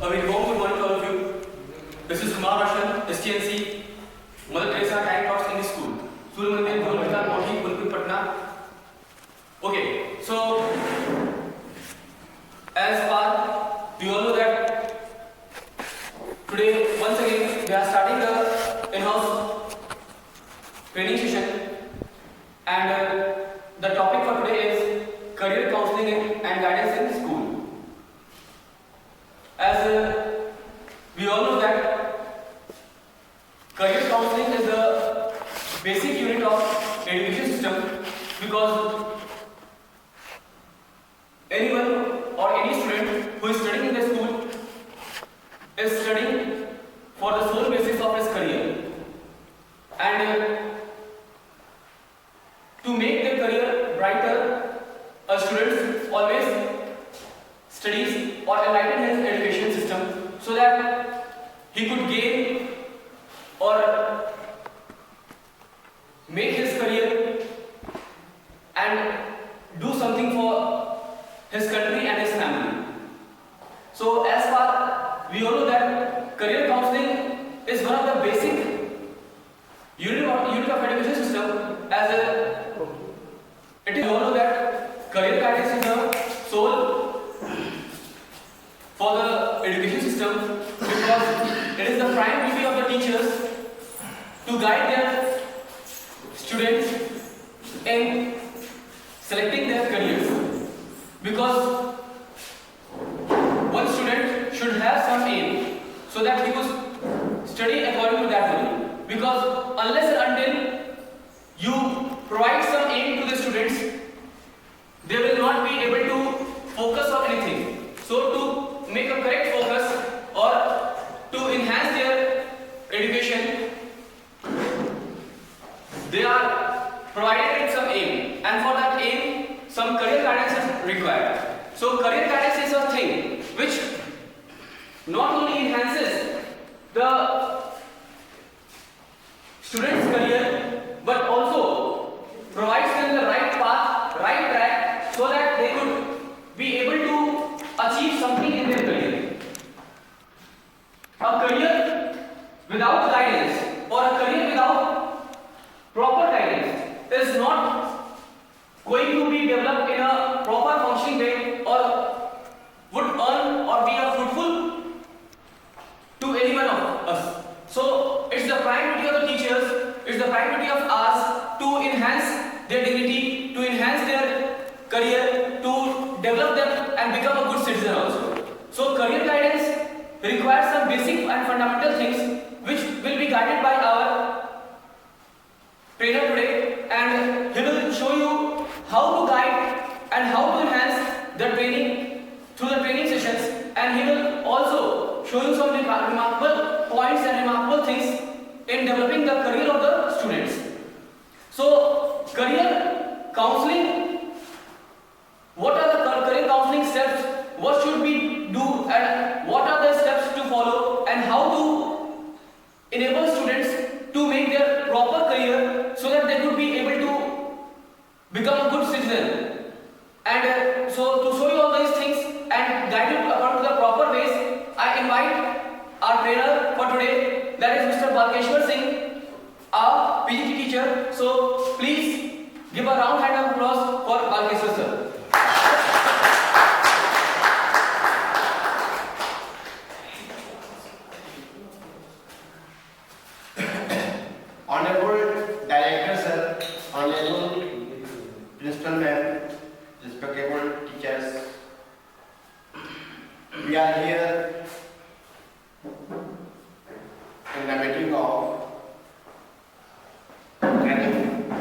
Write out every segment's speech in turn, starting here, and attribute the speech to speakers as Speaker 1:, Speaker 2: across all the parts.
Speaker 1: A very warm good morning to all of you. This is Kumar Roshan, STNC, Mother Teresa Time Talks in the School. Surya Mandir, Golkata, Moti, Pulpit, Patna. Okay, so as far we all know that today once again we are starting the in-house training session, and the topic for today is career counseling and guidance in school. As we all know that career counseling is the basic unit of education system, because anyone or any student who is studying in the school is studying for the sole basis of his career, and to make their career brighter, a student always studies or enlighten his education system so that he could gain or make his career and do something for his country and his family. So as far we all know that career counseling is one of the basic unit of education system, as it is all know that career guidance is the sole for the education system, because it is the prime duty of the teachers to guide their students in selecting their careers, because one student should have some aim so that he could study according to that way, because unless and until you provide some aim to the students, they will not be able to focus on anything. So to make a correct focus or to enhance their education, they are provided with some aim, and for that aim some career guidance is required. So career guidance is a thing which not only enhances the student's career but also provides them the right path, right track, so that they could be able to achieve something in their career. A career without guidance or a career without proper guidance is not going to be developed in a proper functioning way or would earn or be a fruitful to any one of us. So it's the prime duty of the teachers, it's the prime duty of us to enhance their dignity, to enhance their career, to develop them and become a good citizen also. So career guidance requires some basic and fundamental things which will be guided by our trainer today, and he will show you how to guide and how to enhance the training through the training sessions, and he will also show you some remarkable points and remarkable things in developing the career of the students. So career counseling, what are the career counseling steps, what should we do, and what are the steps to follow, and how to enable students to make their proper career so that they could be able to become a good citizen. And so to show you all these things and guide you according to the proper ways, I invite our trainer for today, that is Mr. Balkeshwar Singh, our PGT teacher. So please give a round hand of applause for Balkeshwar sir.
Speaker 2: Honorable Director Sir, Honorable Principal Ma'am, respectable teachers, we are here in the meeting of training.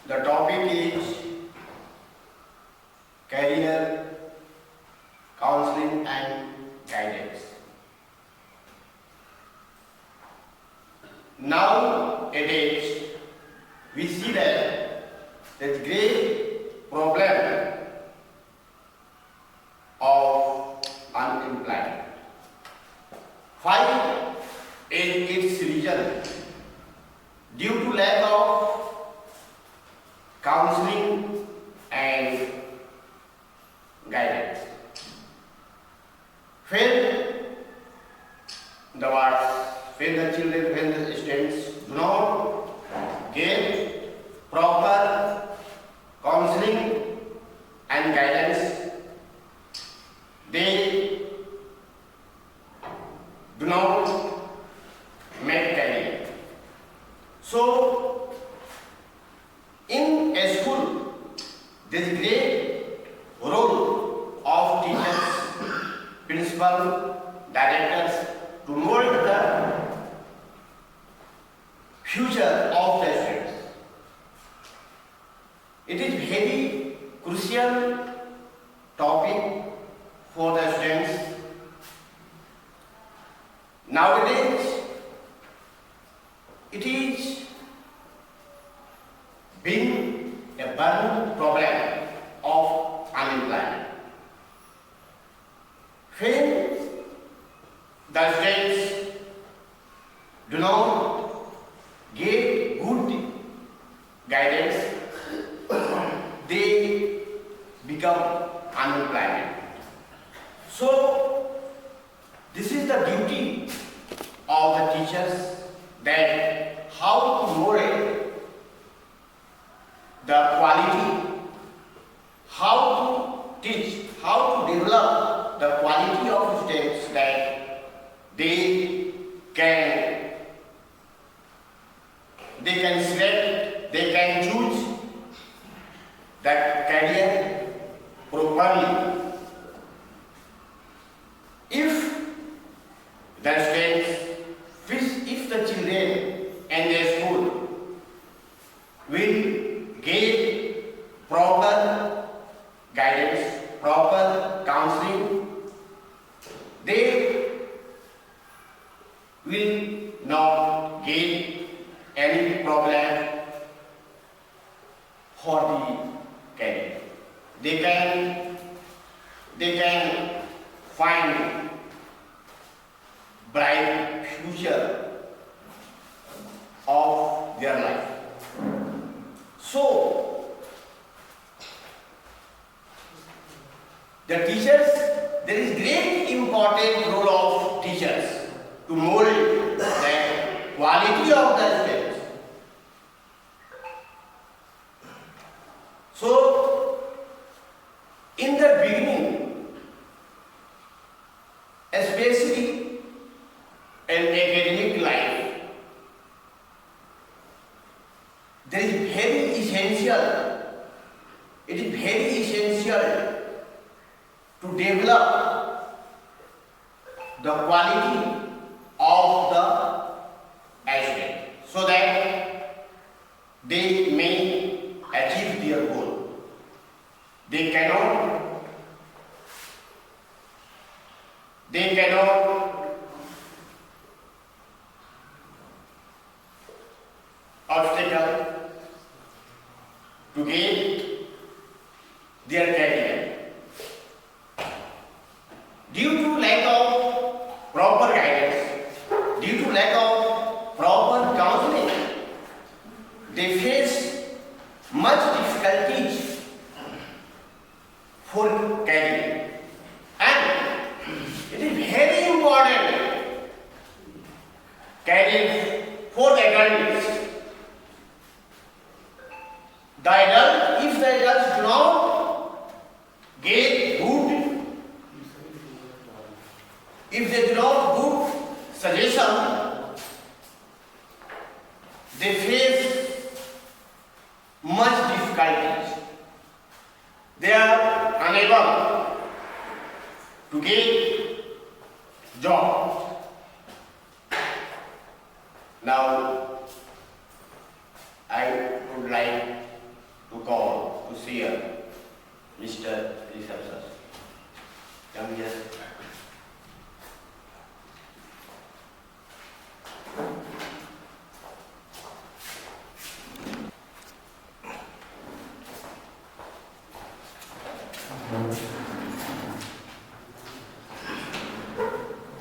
Speaker 2: The topic is career counseling and guidance. Nowadays, we see that there's great problem of unemployment. Why is its reason? Due to lack of counseling and guidance. when the words, when the children, when the students do not get proper counseling and guidance, they do not make career. So, in a school, there is great role of teachers, principal, directors to mold the future of the students. It is very crucial topic for the students. Nowadays, it is being a burning problem of unemployment. When the students do not get good guidance, they become unemployment. So, this is the duty of the teachers, that how to mold the quality, how to teach, how to develop the quality of students, that they can select, they can choose the career properly. If the students, if the children in their school will get proper guidance, proper counseling, they will not get any problem for the career. They can find bright future of their life. So, the teachers, there is great important role of teachers to mold the quality of the students. So, in the beginning, especially in academic life, there is very essential, it is very essential to develop the quality of the student, so that they may achieve their goal. They cannot obstacle to get their career. Due to lack of proper guidance, due to lack of proper counseling, they face much difficulties for career. And it is very important career for the adults. The adult, if the adults do not get good, if they do not good suggestion, they face much difficulties. They are unable to get job. Now, I would like to call to see Mr. Reception. Come here.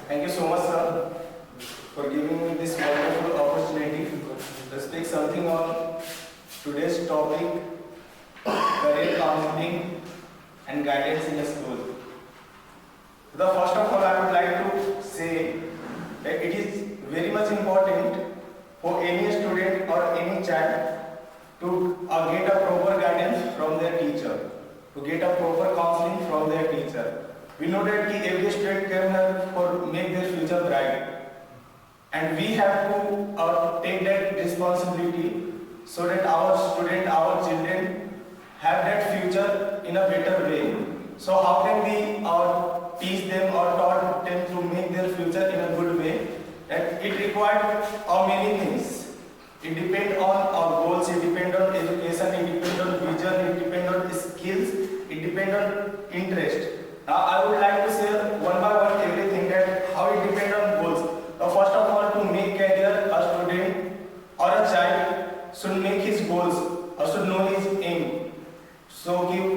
Speaker 3: Thank you so much, sir, for giving me this wonderful opportunity to speak something on today's topic, career counseling and guidance in the school. The first of all, I would future. We know that every student can help for make their future bright, and we have to take that responsibility so that our student, our children have that future in a better way. So how can we teach them or taught them to make their future in a good way? That it required many things. It depends on our goals, it depends on education, it depends on vision, it depends on skills, it depends on interest. Now I would like to share one by one everything that how it depends on goals. First of all, to make career, a student or a child should make his goals or should know his aim. So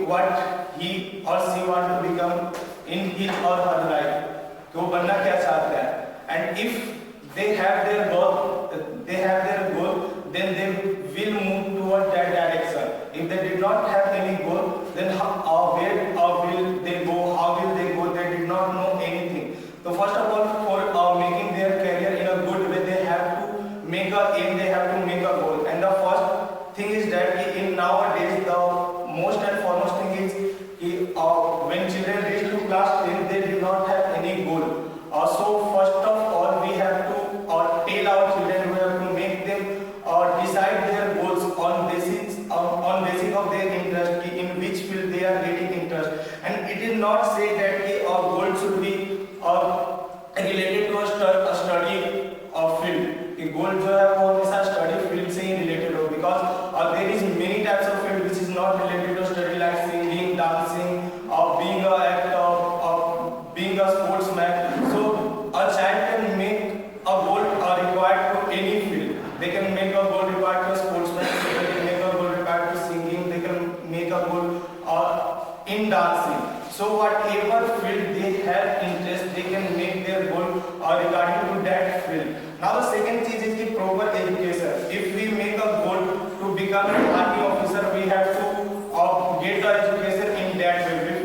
Speaker 3: what he or she want to become in his or her life. कि वो बनना क्या चाहते हैं. And if they have their goal, then they will move towards that direction. If they did not have any goal, then where will they go? How will they go? They did not know anything. So first of all, for making their career in a good way, they have to make a aim. They have to make a goal. And the first thing is that in nowadays the most and foremost thing is when children reach to class 10, they do not have any goal. So first of all, we have to tell our children, we have to make them decide their goals on basis of their interest, in which field they are getting interest. And it is not say that our goal should be related to a study field. कि गोल जो है वो हमेशा study field से ही related हो, because there is many types of field which is not related to study like singing, dancing और being a actor, being a sportsman. So a child can make a goal required to any field. They can make a goal required to sportsman, they can make a goal required to singing, they can make a goal in dancing. So whatever field they have interest, they can make their goal regarding to that field. Now the second thing is the proper education. If we make a goal to become an army officer, we have to get the education in that way.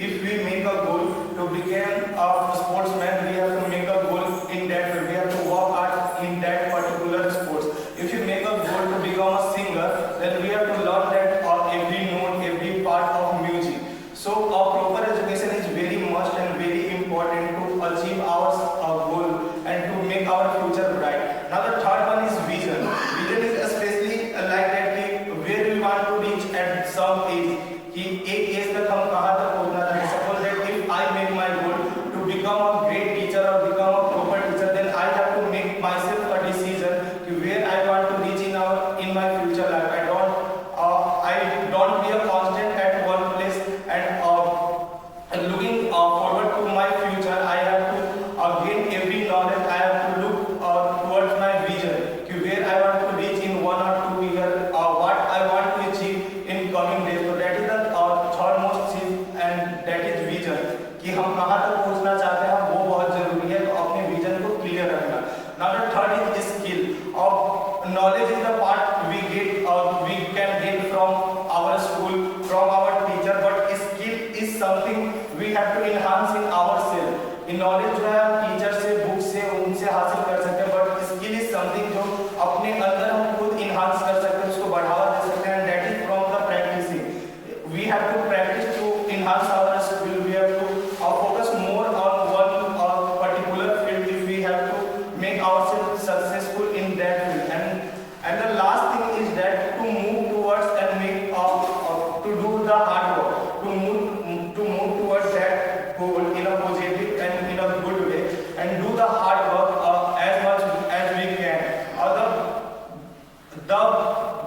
Speaker 3: If we make a goal to become a sportsman, we have to make a goal in that way. We have to work hard in that particular sports. If you make a goal to become a singer, then we have to learn that every note, every part of music. So a proper education is very must and very important to achieve our goal and to make our future bright. Now the third one is vision. Vision is especially like that where we want to reach at some age. कि एक as तक हम कहाँ तक पहुँचना चाहते हैं. Suppose that if I make my goal to become a great teacher or become a proper teacher, then I have to make myself a decision कि where I want to reach in my future life. I don't be a constant at one place and looking forward to my future. I have to gain every knowledge. I have to look towards my vision कि where I want to reach in 1 or 2 years, what I want to achieve in coming days. So that is the third most thing, and that is vision. कि हम कहाँ तक पहुँचना चाहते हैं, वो बहुत जरूरी है. तो अपने विजन को क्लियर रखना. Now the third is skill. Knowledge is the part we can get from our school, from our teacher, but skill is something we have to enhance in ourselves. In knowledge जो है हम teacher से, book से, उनसे हासिल कर सकते हैं, but skill is something जो अपने अंदर हम खुद enhance कर सकते हैं, उसको बढ़ावा दे सकते हैं, and that is from the practicing. We have to practice to enhance our skill. We have to focus more on one particular field if we have to make ourselves successful in that field. And the last thing is that to move towards and make to do the hard work, to move towards that goal in a positive and in a good way, and do the hard work as much as we can. The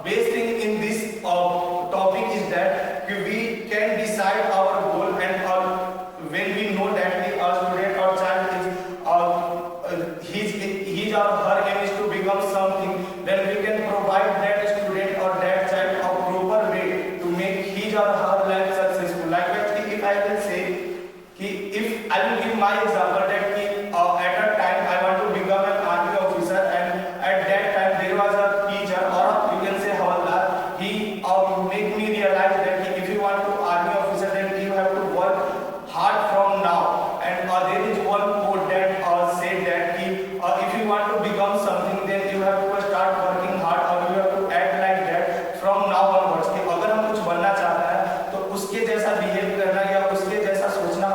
Speaker 3: best thing in this topic is that we can decide our goal, and when we know that our student or child is his or her aim is to become something, then we can provide that student or that child a proper way to make his or her life successful. Like that, if I will say, if I will give my example that at a time I want to become an army officer, and at that time there was a teacher, or you can say Havaldar, he make me realize that if you want to army officer, then you have to work hard from now. And there is one quote that said that if you want to become something, then you have to start working hard, or you have to act like that from now onwards. कि अगर हम कुछ बनना चाहते हैं तो उसके जैसा बिहेव करना या उसके जैसा सोचना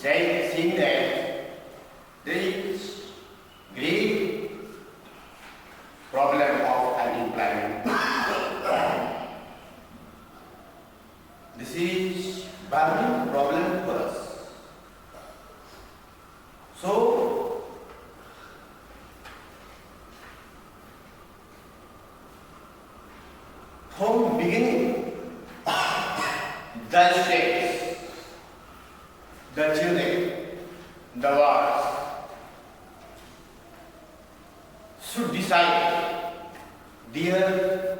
Speaker 2: seeing that there is great problem of unemployment. This is burning problem for us. So, from beginning, the states, the children, the wards should decide their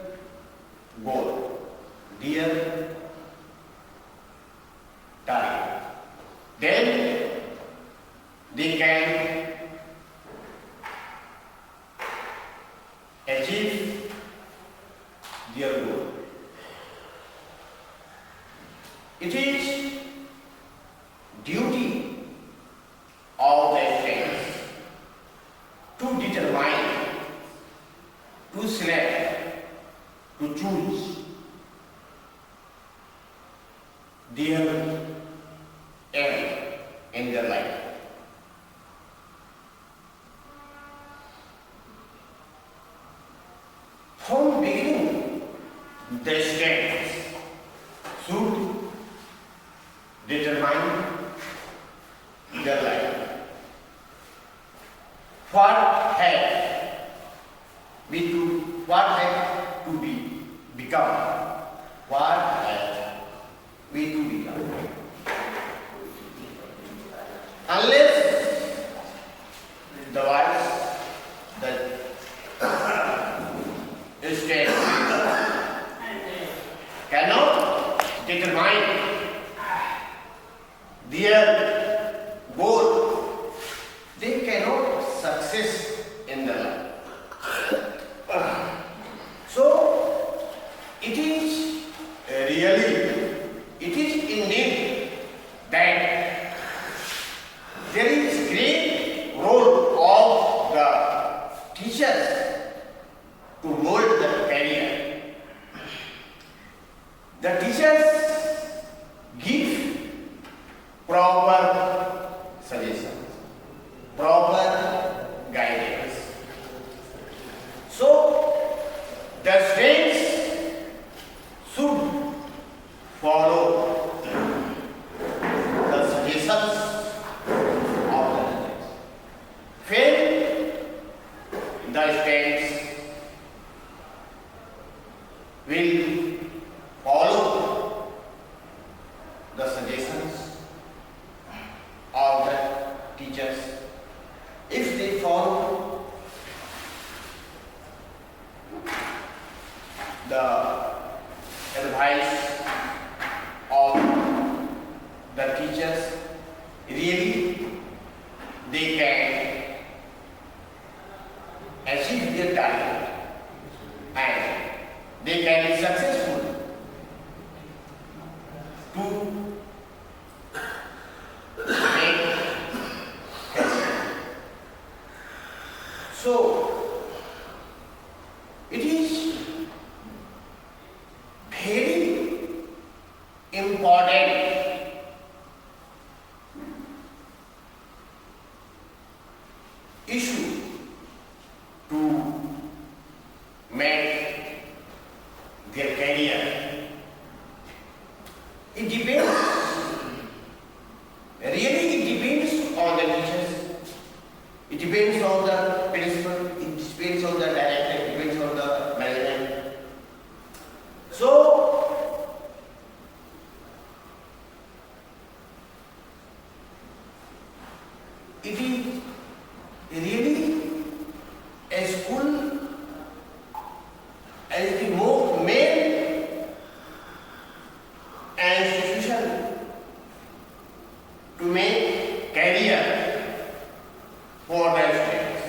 Speaker 2: goal, their target. Then they can achieve their goal. It is duty of the states to determine, to select, to choose their aim in their life. From beginning, the states should determine their life. What have to be become? What have we to become? Unless the wise, the state cannot determine their goal, they cannot success in their life. So, it is indeed that there is great role of the teachers to mold the career. The teachers give proper suggestions, proper guidance. So, the students should follow the suggestions of the teachers. When the students will follow the suggestions of the teachers, if they follow the advice of the teachers, really they can achieve their target and they can be successful to make. So, it is very important issue to make their career. It depends, really it depends on the teachers, it depends on the principal, it depends on the director, it depends on the management. So, it is really a school as the main institution to make career for the students.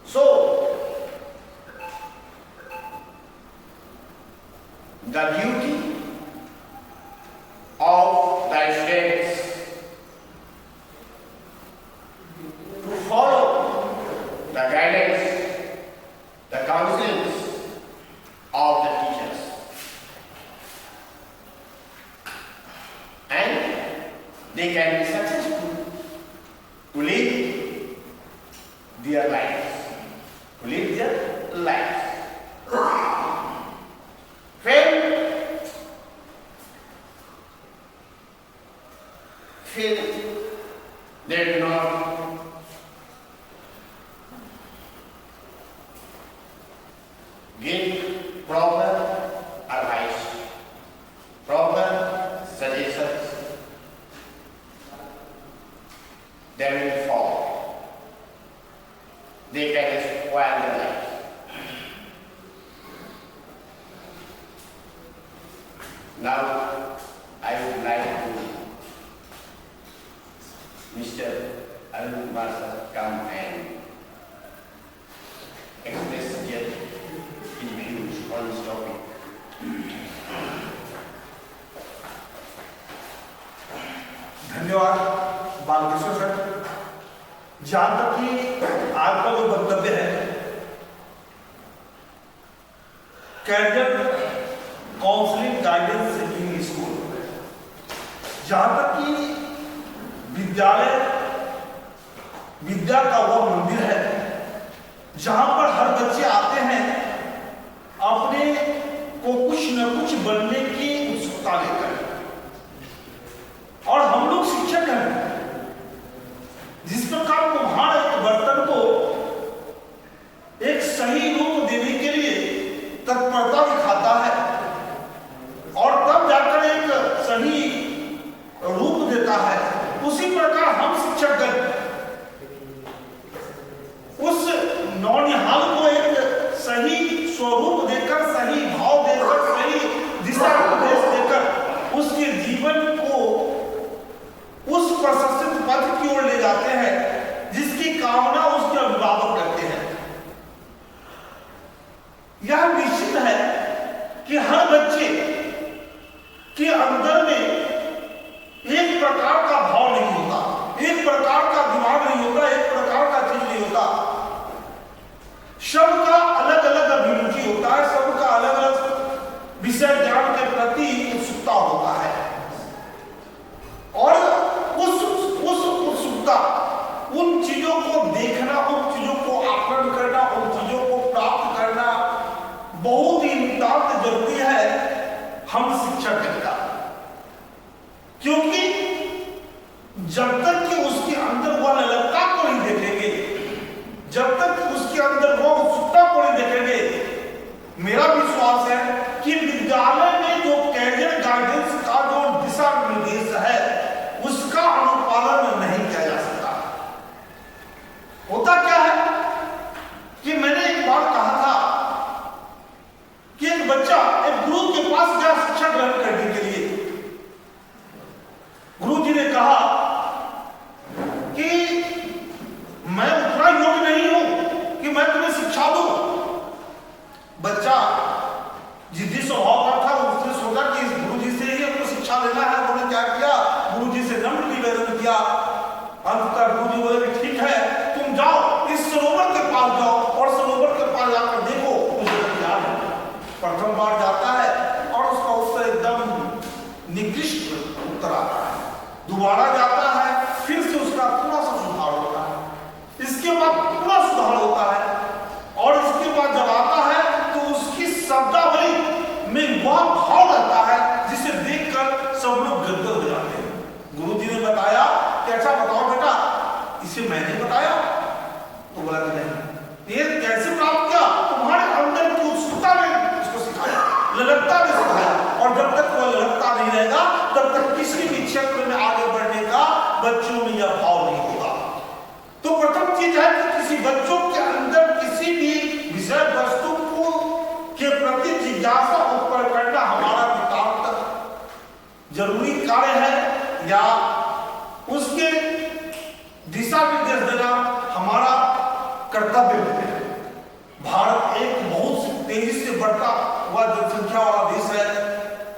Speaker 2: So, the duty of the students to follow the guidance, the counsels of the teachers. they can be successful to live their lives. To live their lives. Feel they do not give proper advice, proper suggestions, they will fall. They can spoil their life. Now, I would like to Mr. Arun Kumar sir come and express his views on this topic.
Speaker 4: धन्यवाद Balkrishna sir. जहां तक कि आज का जो वक्तव्य है career counselling guidance in school, जहां तक कि विद्यालय विद्या का वह मंदिर है जहां पर हर बच्चे आते हैं अपने को कुछ न कुछ बनने की उत्सुकता लेकर, और हम लोग शिक्षक हैं। जिस प्रकार कुम्हार एक बर्तन को एक सही रूप देने के लिए तत्परता दिखाता है और तब जाकर एक सही रूप देता है, उसी प्रकार हम शिक्षकगण उस नौनिहाल को एक सही स्वरूप देकर, सही भाव देकर, सही दिशा उपदेश देकर उसके जीवन को उस प्रशस्त पथ की ओर ले जाते हैं जिसकी कामना उसके अभिभावक करते हैं। यह निश्चित है कि हर बच्चे के अंदर में एक प्रकार का भाव नहीं होता, एक प्रकार का दिमाग नहीं होता, एक प्रकार का चीज नहीं होता। सबका अलग अलग अभिरुचि होता है, सबका अलग अलग विषय ज्ञान के प्रति उत्सुकता होता है, और उस उत्सुकता, उन चीजों को देखना, उन चीजों को आकलन करना, उन चीजों को प्राप्त करना बहुत ही नितांत जरूरी है हम शिक्षक का। क्योंकि जब तक कि उसके अंदर वह ललकता को नहीं देखेंगे, जब तक कि उसके अंदर वह उत्सुकता को नहीं देखेंगे, मेरा विश्वास है कि विद्यालय में जो कैरियर गाइडेंस का जो दिशा निर्देश है उसका अनुपालन नहीं किया जा सकता। होता क्या है कि मैंने एक बार कहा था कि एक बच्चा एक गुरु के पास गया शिक्षा ग्रहण करने के लिए। गुरु जी ने कहा कि मैं उतना योग्य नहीं हूं कि मैं तुम्हें शिक्षा दूं। बच्चा जिद्दी स्वभाव का था, उसने सोचा कि इस गुरु जी से ही अपनी शिक्षा लेना है। उन्होंने क्या किया, गुरु जी से नम्र निवेदन किया। अंततः गुरु जी बोले कि ठीक है, तुम जाओ इस सरोवर के पास जाओ और सरोवर के पास जाकर देखो मुझे क्या है। प्रथम बार जाता है और उसका उत्तर एकदम निकृष्ट उत्तर आता है। दोबारा जाता है, फिर से उसका थोड़ा सा सुधार होता है, इसके बाद पूरा सुधार होता है, और इसके बाद जब आता है तो उसकी शब्दावली में वह भाव रहता है जिसे देखकर सब लोग गदगद हो जाते हैं। गुरु जी ने बताया कि अच्छा बताओ बेटा, इसे मैंने बताया? तो बोला कि नहीं। ये कैसे प्राप्त किया? तुम्हारे अंदर की उत्सुकता ने इसको सिखाया, ललकता ने सिखाया, और जब तक वह ललकता नहीं रहेगा तब तक किसी भी क्षेत्र में आगे बढ़ने का बच्चों में यह भाव नहीं होगा। तो प्रथम चीज है कि किसी बच्चों के अंदर किसी भी विषय वस्तु को के प्रति जिज्ञासा उत्पन्न करना हमारा नितांत जरूरी कार्य है, या उसके दिशा निर्देश देना हमारा कर्तव्य है। भारत एक बहुत तेजी से बढ़ता हुआ जनसंख्या वाला देश है।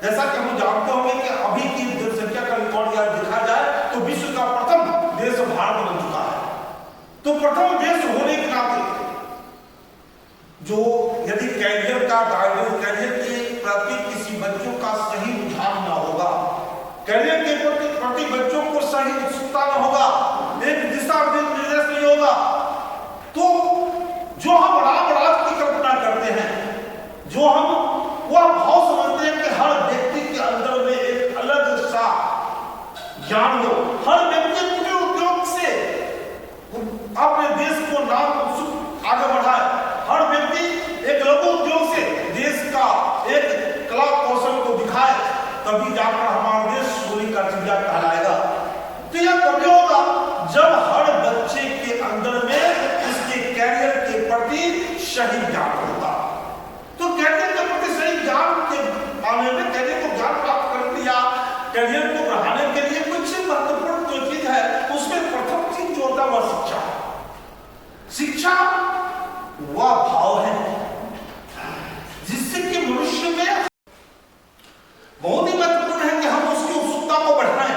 Speaker 4: जैसा कि हम जानते होंगे कि अभी की जनसंख्या का रिकॉर्ड यदि देखा जाए तो विश्व का प्रथम देश भारत बन चुका है। तो प्रथम देश होने के नाते जो यदि कैरियर का गाइडेंस, कैरियर के प्रति किसी बच्चों का सही रुझान ना होगा, कैरियर के प्रति बच्चों को सही उत्सुकता न होगा, एक दिशा निर्देश नहीं होगा, तो जो हम राम की कल्पना करते हैं, जो हम वह भाव समझते हैं कि हर व्यक्ति के अंदर में एक अलग सा ज्ञान हो, हर व्यक्ति पूरे उद्योग से अपने देश को नाम आगे बढ़ाए, हर व्यक्ति एक लघु उद्योग से देश का एक कला कौशल को दिखाए, तभी जाकर हमारा देश सोने का चिड़िया कहलाएगा। तो यह कभी होगा जब हर बच्चे के अंदर में उसके कैरियर के प्रति सही ज्ञान होगा। तो कैरियर के प्रति सही ज्ञान के मामले में कैरियर को ज्ञान प्राप्त करने या कैरियर को बढ़ाने के लिए कुछ महत्वपूर्ण जो चीज है, उसमें प्रथम चीज जो होता है वह शिक्षा। शिक्षा वह भाव है जिससे कि मनुष्य में बहुत ही महत्वपूर्ण है कि हम उसकी उत्सुकता को बढ़ाएं,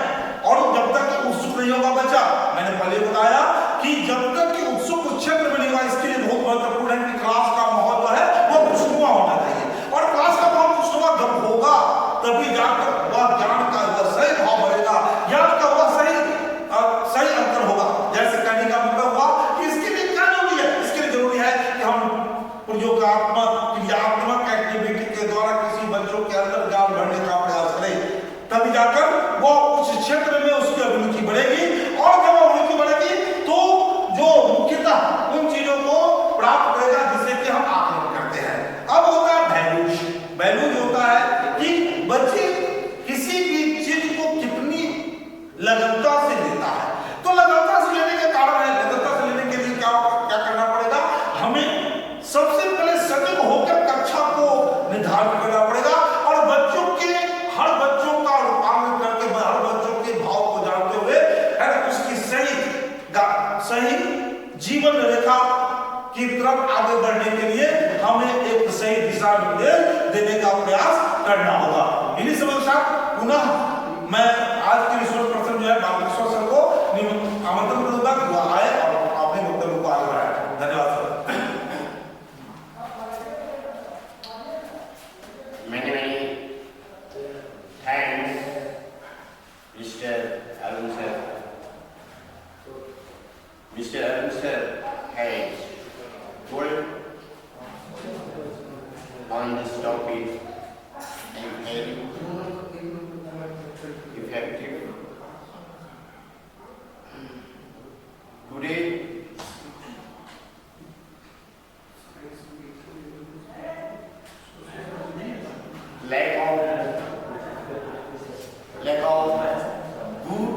Speaker 4: और जब तक उत्सुक नहीं होगा बच्चा, मैंने पहले बताया कि जब तक कि उत्सुक क्षेत्र में नहीं होगा, इसके लिए बहुत महत्वपूर्ण है कि क्लास का माहौल जो है वो खुशनुमा होना चाहिए, और क्लास का माहौल खुशनुमा जब होगा तभी जाकर वह ज्ञान का वह सही भाव बढ़ेगा, ज्ञान का वह सही अंतर होगा। जैसे कहने का मतलब हुआ कि इसके लिए क्या जरूरी है, इसके लिए जरूरी है कि हम प्रयोगात्मक क्रियात्मक एक्टिविटी के द्वारा किसी बच्चों के अंदर ज्ञान भरने का प्रयास करें, तभी जाकर वो उस क्षेत्र में उसकी अभिरुचि बढ़ेगी, और जब अभिरुचि बढ़ेगी तो जो मुख्यतः उन चीजों को प्राप्त करेगा जिसे कि हम आकलन करते हैं। अब होता है वैल्यूज। वैल्यूज होता है कि बच्चे किसी भी चीज को कितनी लगनता से लेता है। तो लगनता से लेने के कारण है, लगनता से लेने के लिए क्या करना पड़ेगा, हमें सबसे पहले सजग होकर कक्षा को निर्धारित करना पड़ेगा, और बच्चों के हर बच्चों का रूपांतरण करके हर बच्चों के भाव को जानते हुए है उसकी सही जीवन रेखा की तरफ आगे बढ़ने के लिए हमें एक सही दिशा निर्देश देने का प्रयास करना होगा। इन्हीं सब के साथ पुनः मैं आज के रिसोर्स पर्सन जो है बालकृष्ण सर को आमंत्रण करूंगा कि वो आए और अपने वक्तव्य को आगे बढ़ाए। धन्यवाद sir.
Speaker 2: Thanks, Mr. Arun sir. Mr. Arun sir has told on this topic and very effective. Today, lack of good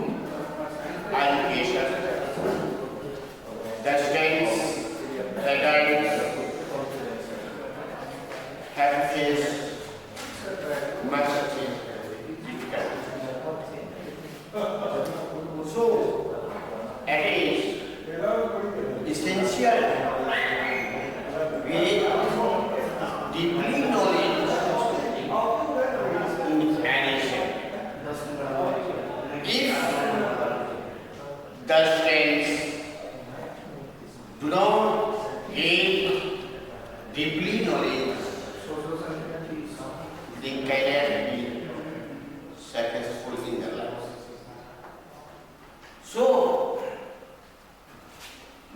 Speaker 2: education, the students, the guidance have faced much difficulty. So, it is essential we deeply knowledge in education. If the students do not gain deeply knowledge, they cannot be successful in their lives. So,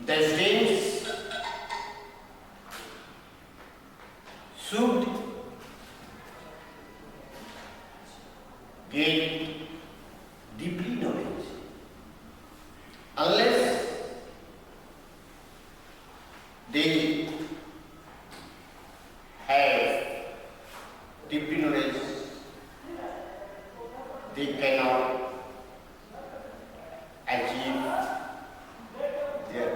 Speaker 2: the students should gain deeply knowledge. Unless they have deeply knowledge, they cannot achieve their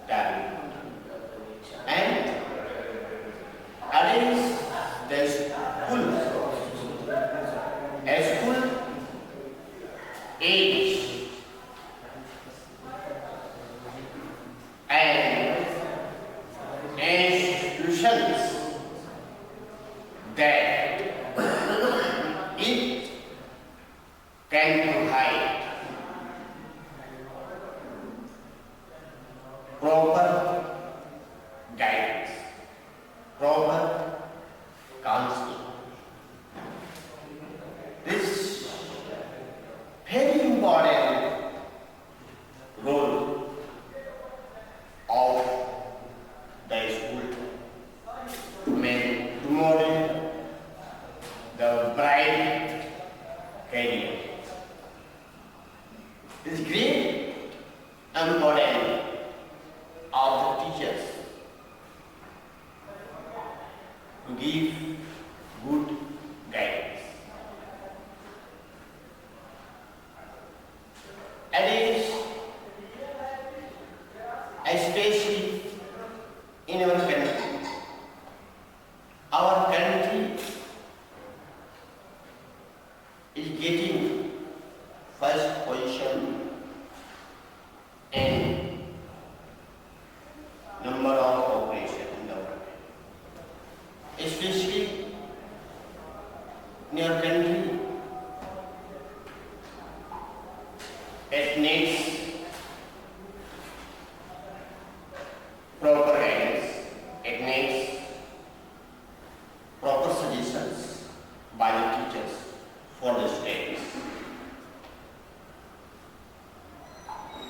Speaker 2: target. And arrange the school age and institutions that it can provide proper guidance, proper counseling. This very important career. It is great importance of the teachers to give good guidance. And it is especially in our country. Our country is getting first position in number of population in the world. Especially in your country, it needs proper guidance, it needs proper suggestions by the teachers for the students.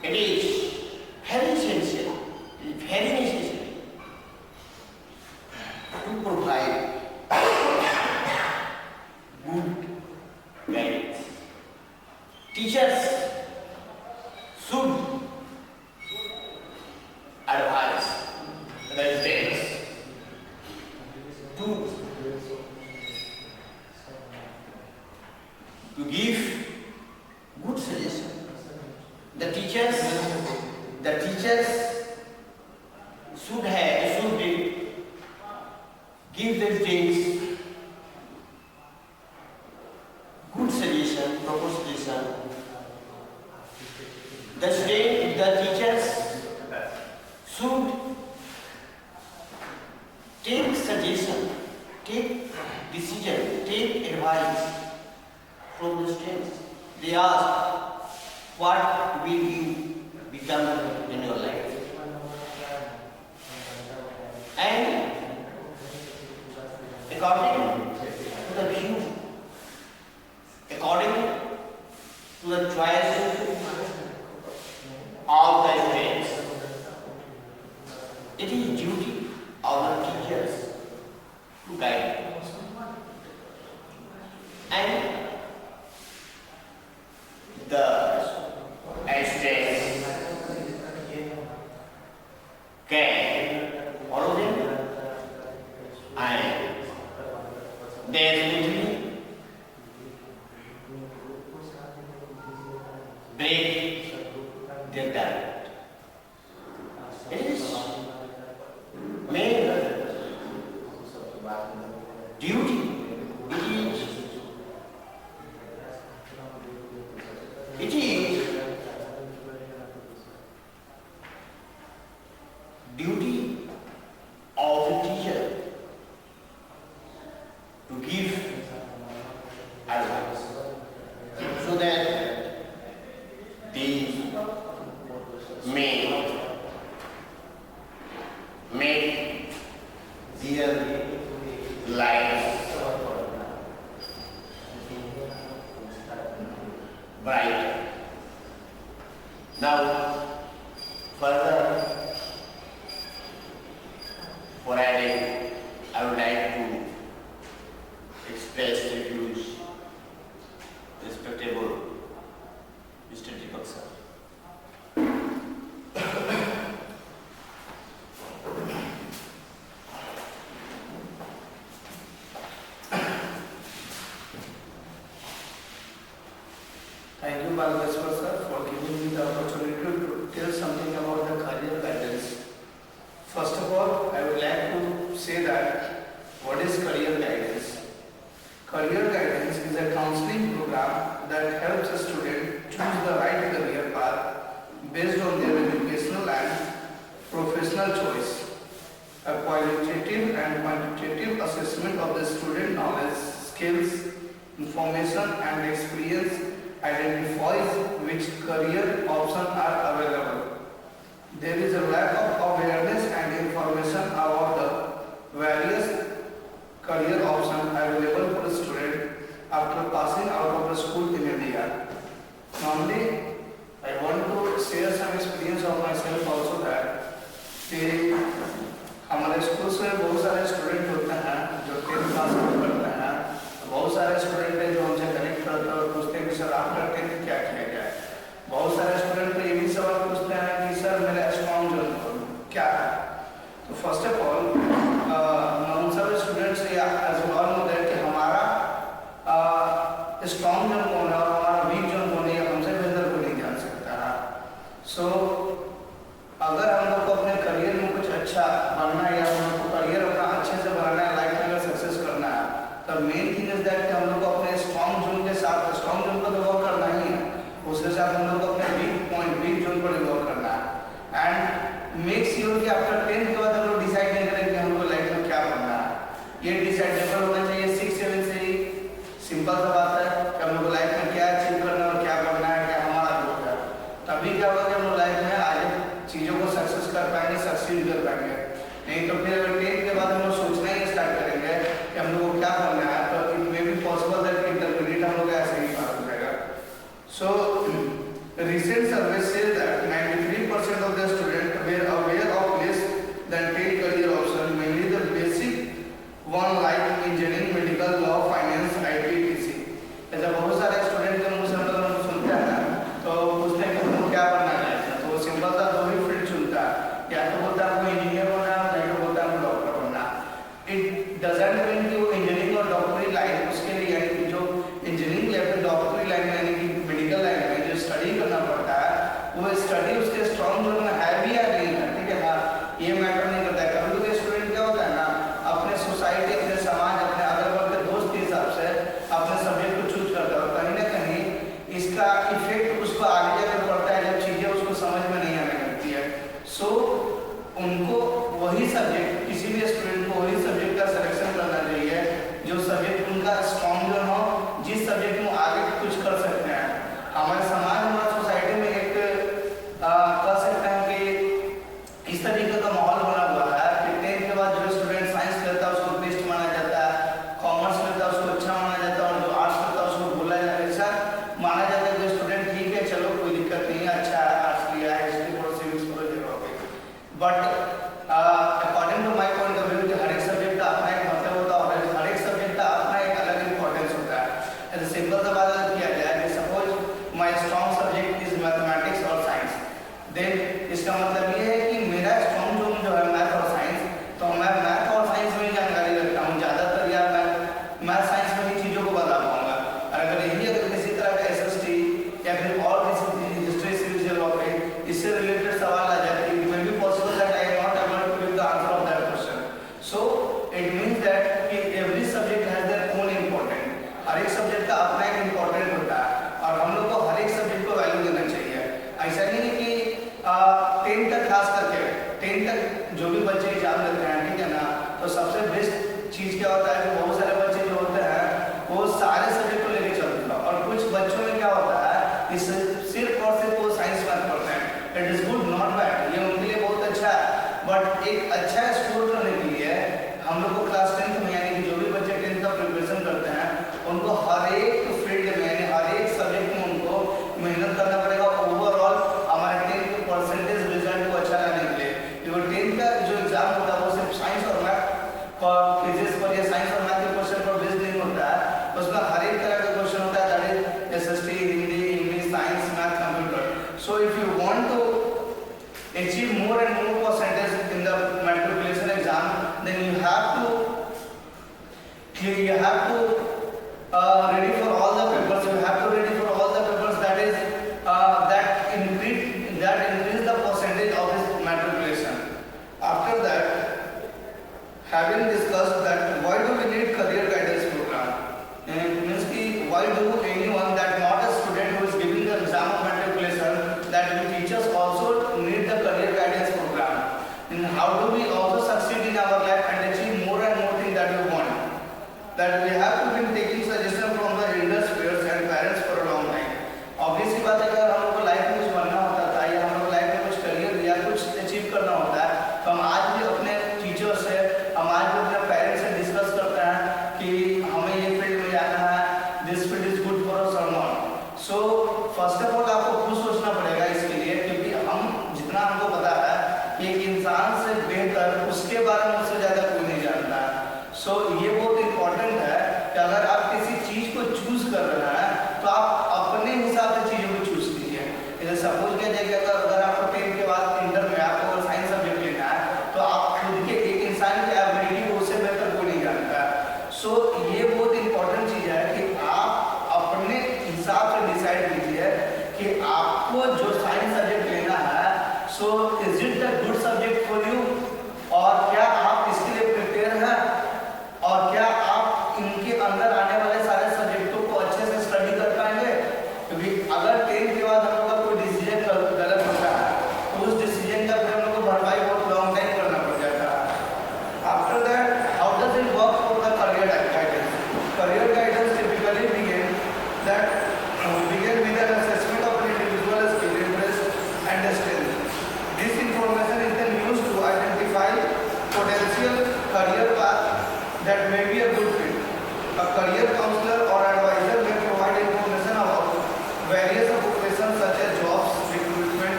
Speaker 2: It is very essential, it is very necessary to provide good guidance. Teachers should advise the students to give good suggestion. The teachers should give the students good suggestion, proper suggestion. The teachers should take suggestion, take decision, take advice from the students. They ask, what will you become in your life? And according to the view, according to the choice of the students, it is duty of the teachers to guide them. And the students can follow them and they will break their diet. It is main duty. It is duty of the teacher to give advice so that these may make their lives brighter. Now, further, for adding, I would like to express the views, respectable Mr. Deepak sir.
Speaker 3: Thank you, Balageshwar sir, for giving me the opportunity to tell something about the career guidance. First of all, I would like to say that what is career guidance? Career guidance is a counseling program that helps a student choose the right career path based on their educational and professional choice. A qualitative and quantitative assessment of the student knowledge, skills, information and experience identifies which career options are available. There is a lack of awareness and information about the various career options available for a student after passing out of the school in India. Normally, I want to share some experience of myself also that हमारे school में बहुत सारे student होते हैं जो 10th class में पढ़ते हैं, बहुत सारे स्टूडेंट हैं जो हमसे कनेक्ट करते हैं और पूछते हैं कि सर आफ्टर 10th क्या किया जाए। बहुत सारे स्टूडेंट तो ये भी सवाल पूछते हैं कि सर मेरा स्ट्रॉन्ग जोन क्या है। तो फर्स्ट ऑफ ऑल हम सब students as all know that कि हमारा स्ट्रॉन्ग जोन कौन है और हमारा वीक जोन कौन है, हमसे बेहतर कोई नहीं जान सकता है। सो अगर हम लोग को अपने करियर में कुछ अच्छा बनना है या हम लोग को करियर अपना अच्छे से बनाना है, लाइफ में अगर सक्सेस करना है, तो मेन थिंग इज दैट हम लोग को अपने स्ट्रॉन्ग जोन के साथ स्ट्रॉन्ग जोन पर वर्क करना ही है, उसके साथ हम लोग को अपने वीक पॉइंट वीक जोन पर वर्क करना है। एंड मेक श्योर कि आफ्टर 10th के बाद हम लोग डिसाइड नहीं करें कि हमको लाइफ में क्या करना है, ये डिसाइडेबल होना चाहिए 6-7 से ही। सिंपल सा बात है कि हम लोग लाइफ में क्या अचीव करना है और क्या करना है, क्या हमारा गोल है, तभी क्या होगा कि हम लोग लाइफ में आगे चीज़ों को सक्सेस कर पाएंगे, सक्सीड कर पाएंगे। नहीं तो फिर अगर 10th के बाद हम लोग सोचना ही स्टार्ट करेंगे कि हम लोग को क्या करना है, तो it may be possible that intermediate हम लोग ऐसे ही पार हो जाएगा। सो recent survey says that 93% of the students were aware of less than 10 career options, mainly the basic one like engineering, medical, law, finance, IT, etc. ऐसा बहुत सारे student के मुंह से हम लोग सुनते हैं तो पूछते हैं कि तुमको क्या बनना है, तो वो सिंपल सा दो ही फील्ड चुनता है, या तो बोलता है हमको इंजीनियर बनना है, या तो बोलता है हमको डॉक्टर बनना। इट डजंट मीन कि वो इंजीनियरिंग और डॉक्टरी लाइन उसके लिए, यानी कि जो इंजीनियरिंग या फिर डॉक्टरी लाइन में यानी कि मेडिकल लाइन में जो स्टडी करना पड़ता है, वो स्टडी उसके स्ट्रॉन्ग जोन में है भी या नहीं है, ठीक है ना, ये मैटर नहीं करता है। कभी कभी स्टूडेंट क्या होता है ना, अपने सोसाइटी, अपने समाज, अपने अगल बगल के दोस्त के हिसाब से अपने सब्जेक्ट को चूज करता है, और कहीं ना कहीं इसका इफेक्ट उसको आगे जाकर पड़ता है जब चीज़ें उसको समझ में नहीं आने लगती है। सो उनको वही सब्जेक्ट, किसी भी स्टूडेंट को वही सब्जेक्ट का सिलेक्शन करना चाहिए जो सब्जेक्ट उनका स्ट्रॉन्ग जोन हो, जिस सब्जेक्ट में आगे कुछ कर सकते हैं। हमारे समाज, हमारे सोसाइटी में एक कह सकते हैं कि इस तरीके का माहौल बना हुआ है कि 10th के बाद जो स्टूडेंट साइंस लेता है उसको बेस्ट माना जाता है, कॉमर्स लेता है उसको अच्छा माना जाता है, और जो आर्ट्स लेता है उसको बोला जाता है, ऐसा माना जाता है कि स्टूडेंट ठीक है, चलो कोई दिक्कत नहीं है, अच्छा है, आर्ट्स लिया है, हिस्ट्री और सिविक्स पढ़ो देखोगे। But according to my point of view, हर एक सब्जेक्ट का अपना एक मतलब होता है और हर एक सब्जेक्ट का अपना एक अलग इंपॉर्टेंस होता है। ऐसे सिंपल सा बात अगर किया जाए कि suppose my strong subject is mathematics और साइंस, देन इसका मतलब ये है कि मेरा स्ट्रॉन्ग जोन जो है मैथ और साइंस, तो मैं मैथ और साइंस में जानकारी रखता हूँ ज़्यादातर, यार मैं मैथ साइंस में ही चीज़ों को बता पाऊंगा। और अगर यही अगर किसी तरह का SST या फिर और किसी हिस्ट्री सिविक्स ज्योग्राफी इससे रिलेटेड सवाल आ जाए, it may be possible that I am not able to give the answer of that question. So it means that कि every subject has their own important, हर एक सब्जेक्ट का अपना एक इम्पोर्टेंट होता है, और हम लोग को हर एक सब्जेक्ट को वैल्यू देना चाहिए। ऐसा नहीं है कि 10th तक, खास करके 10th तक जो भी बच्चे एग्जाम देते हैं, ठीक है ना, तो सबसे बेस्ट चीज़ क्या होता है कि बहुत सारे बच्चे जो होते हैं वो सारे सब्जेक्ट को लेके चलते हैं, और कुछ बच्चों में क्या होता है कि सिर्फ और सिर्फ वो साइंस मैथ पढ़ते हैं। It is good, not bad, ये उनके लिए बहुत अच्छा है, बट एक अच्छा स्कोर करने के लिए हम लोग को क्लास 10th में, यानी कि जो भी बच्चे 10th का प्रिपरेशन करते हैं, उनको हर एक फील्ड में यानी हर एक सब्जेक्ट में उनको मेहनत करना पड़ेगा ओवरऑल हमारे 10th परसेंटेज रिजल्ट को अच्छा लाने के लिए। क्योंकि 10th का जो एग्जाम होता है वो सिर्फ साइंस और मैथ केसेस पर या साइंस और मैथ के क्वेश्चन पर बेस्ड नहीं होता है, उसमें हर एक तरह का क्वेश्चन होता है, that is SST, Hindi, English, science, math, computer. So if you want to achieve more and more percentage in the matriculation exam, then you have to ready for all the papers. You have to ready for all the papers that is that increase the percentage of his matriculation. After that, having discussed that why do we need career guidance program, means ki why do anyone that not a student who is giving the exam of matriculation, that we teachers also need the career guidance program, and how do we also succeed in our life and achieve more and more things that we want, that we have to be taking suggestion from the elders, peers and parents for a long time. Obviously बात है, अगर हम लोग को life में कुछ बनना होता था या हम लोग लाइफ में कुछ करियर या कुछ अचीव करना होता है, तो हम आज भी अपने टीचर से, हम आज भी अपने पेरेंट्स से डिस्कस करते हैं कि हमें ये फील्ड में जाना है, this field is good for us और not. So first of all आपको खुद सोचना पड़ेगा इसके लिए, क्योंकि हम जितना हमको पता है कि एक इंसान से बेहतर उसके बारे में उससे ज़्यादा कोई नहीं जानता है। सो ये बहुत इंपॉर्टेंट है कि अगर आप किसी चीज़ को चूज कर रहे हैं तो आप अगर 10th के बाद हम लोग का कोई डिसीजन गलत होता है तो उस डिसीजन का फिर हम लोग को भरपाई बहुत लॉन्ग टाइम करना पड़ जाता है। After that, how does it work for the career guidance? Career guidance typically begin with an assessment of an individual's skill, interest, and strength. This information is then used to identify potential career path that may be a good fit. A career counselor or advisor may provide information about various occupations such as jobs, recruitment,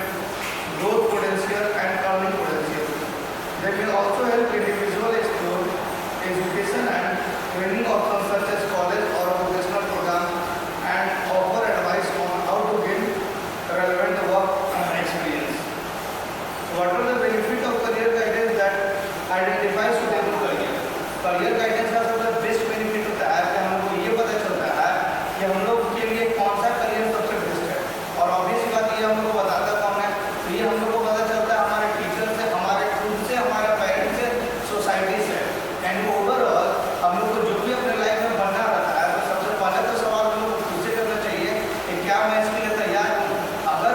Speaker 3: growth potential, and earning potential. They may also help individuals explore education and training options such as college or a vocational program and offer advice on how to gain relevant work experience. What are the benefits of career guidance that identifies suitable career? Career guidance का सबसे best benefit होता है कि हमको ये पता चलता है कि हम लोग के लिए कौन सा करियर सबसे बेस्ट है, और ऑब्वियस बात ये हम लोग को बताता कौन है, तो ये हम लोग को पता चलता है हमारे टीचर से, हमारे खुद से, हमारे पेरेंट्स से, सोसाइटी से। एंड ओवरऑल हम लोग को जो भी अपने लाइफ में बनना रहता है तो सबसे पहले तो सवाल हम लोग को खुद से करना चाहिए कि क्या मैं इसके लिए तैयार हूँ। अगर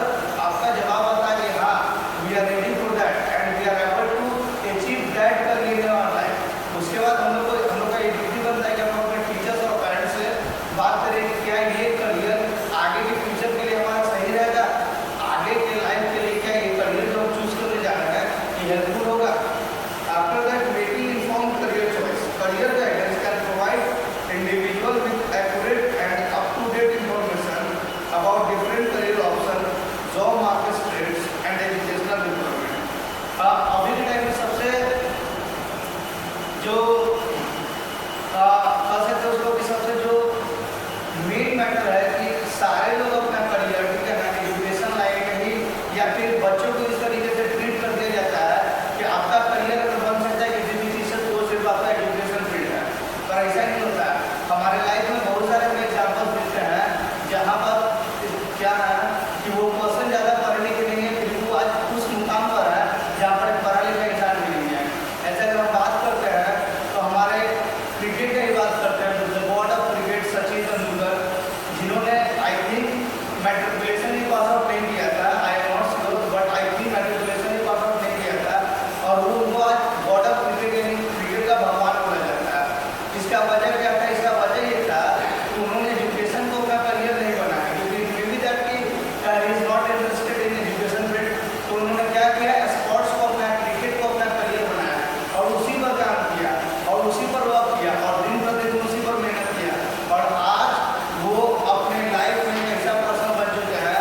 Speaker 3: आपका जवाब आता है कि हाँ we are ready for that and we are able to achieve that career in our life, उसके बाद हम लोग का ये ड्यूटी बनता है कि हम अपने टीचर्स और पेरेंट्स से बात करें कि क्या ये करियर आगे के फ्यूचर के लिए हमारा सही रहेगा, आगे के लाइफ के लिए क्या ये करियर जो हम चूज करने जा रहे हैं ये हेल्पफुल होगा। After that, making informed career choice. Career guidance can provide individual with accurate and up to date information about different career option, job market trends and educational development. अभी के टाइम में सबसे जो कह सकते हैं उसको कि सबसे जो मेन मैटर है कि सारे लोग अपना करियर, ठीक है ना, एजुकेशन लाइन में ही या फिर बच्चों को इस तरीके से ट्रीट कर दिया जाता है कि आपका करियर अगर बन सकता है किसी भी चीज़ से तो सिर्फ आपका एजुकेशन फील्ड है, पर ऐसा नहीं होता है। हमारे लाइफ में बहुत सारे एग्जाम्पल्स मिलते हैं जहाँ पर क्या है कि वो पर्सन ज़्यादा पढ़े लिखे नहीं है फिर वो आज उस मुकाम पर है जहाँ पर एक पढ़ा लिखा इंसान भी नहीं है। ऐसे अगर हम बात करते हैं तो हमारे क्रिकेट की ही बात करते हैं, the god of cricket Sachin Tendulkar, जिन्होंने आई थिंक मैट्रिकुलेशन ही पास आउट नहीं किया था, I am not sure but I think matriculation ही पास आउट नहीं किया था और वो उनको आज गॉड ऑफ क्रिकेट यानी क्रिकेट का भगवान बोला जाता है। इसका वजह क्या था? इसका वजह ये था कि उन्होंने एजुकेशन को अपना करियर नहीं बनाया, क्योंकि मे बी दैट की is not interested in education field, तो उन्होंने क्या किया, स्पोर्ट्स को अपना, क्रिकेट को अपना करियर बनाया और उसी पर काम किया और उसी पर वर्क किया और दिन प्रतिदिन उसी पर मेहनत किया और आज वो अपने लाइफ में एक ऐसा पर्सन बन चुके हैं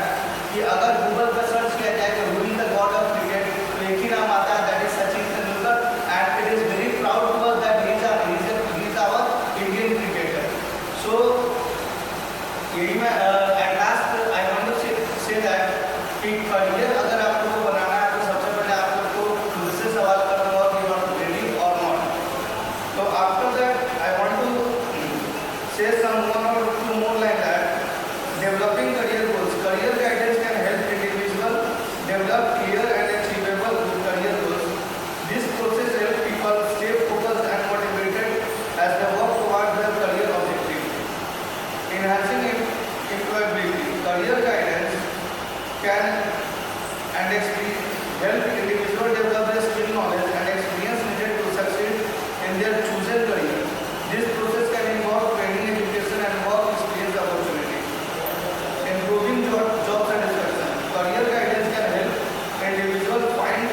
Speaker 3: कि अगर गूगल पर सर्च किया जाए कि who is the god of cricket तो एक ही नाम आता है, that is Sachin Tendulkar, and it is very proud to us that he is our Indian cricketer. So यही मैं at last I want to say that कि करियर अगर आप लोगों को बनाना है तो सबसे पहले आप लोग को खुद से सवाल करना होगा कि यू आर रेडी और नॉट। तो after that I want to say some one और two more like that developing career goals. Career guidance can help individual develop clear and achievable career goals. This process help people stay focused and motivated as they work towards their career objective. Enhancing employability. Career guidance can and help individuals develop their skill, knowledge and experience needed to succeed in their chosen career. This process can involve training, education and work experience opportunity. Improving job satisfaction. Career guidance can help individuals find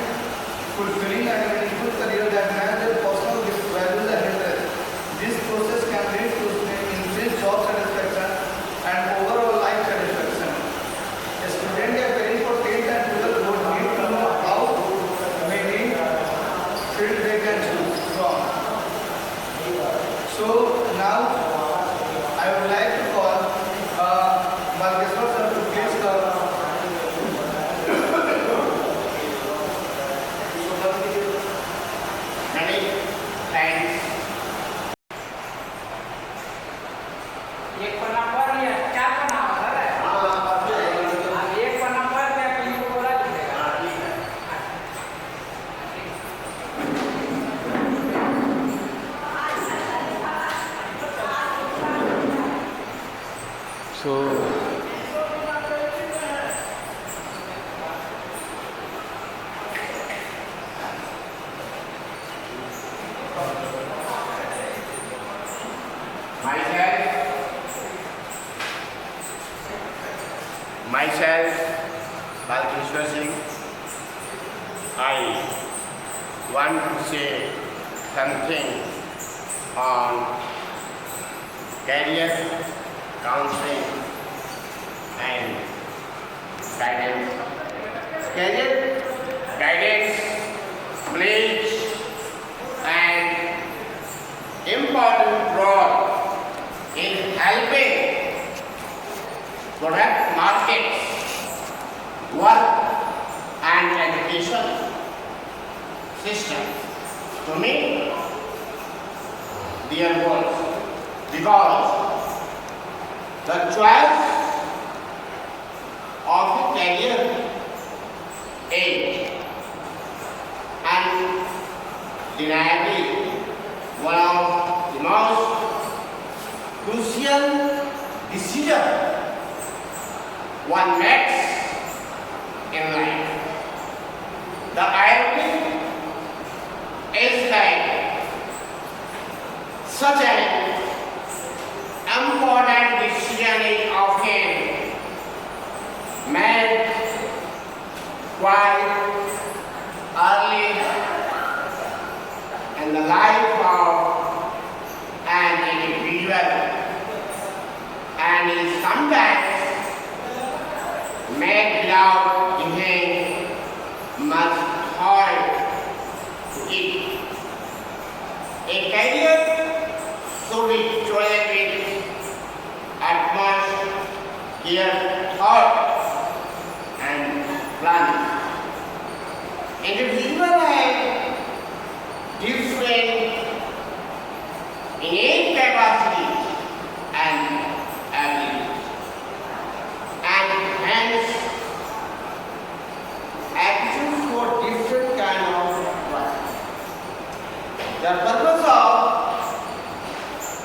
Speaker 3: fulfilling and meaningful career that match their personal values and interests. This process can lead to increased job satisfaction and overall life satisfaction. A student preparing for 10th and 12th board need to know how
Speaker 5: Myself, Balkishwar Singh, I want to say something on career counseling and guidance. Career guidance plays an important role in helping product markets, work and education system to meet their goals, because the choice of a career is undeniably one of the most crucial decisions one makes in life. The irony is that such an important decision is often made quite early in the life of an individual and is sometimes made without giving much thought to it. A career should be chosen with utmost care, thought and planning. Individuals have different innate capacities and abilities, and hence aptitudes for different kind of work. The purpose of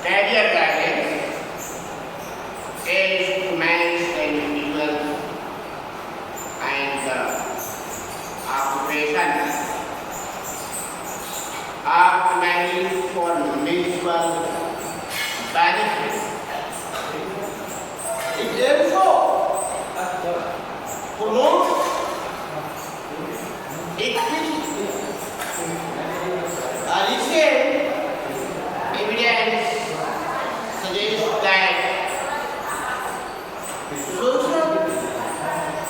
Speaker 5: career guidance is to manage the individual and the occupation of many for mutual benefit. It therefore promotes equity. Recent evidence suggests that social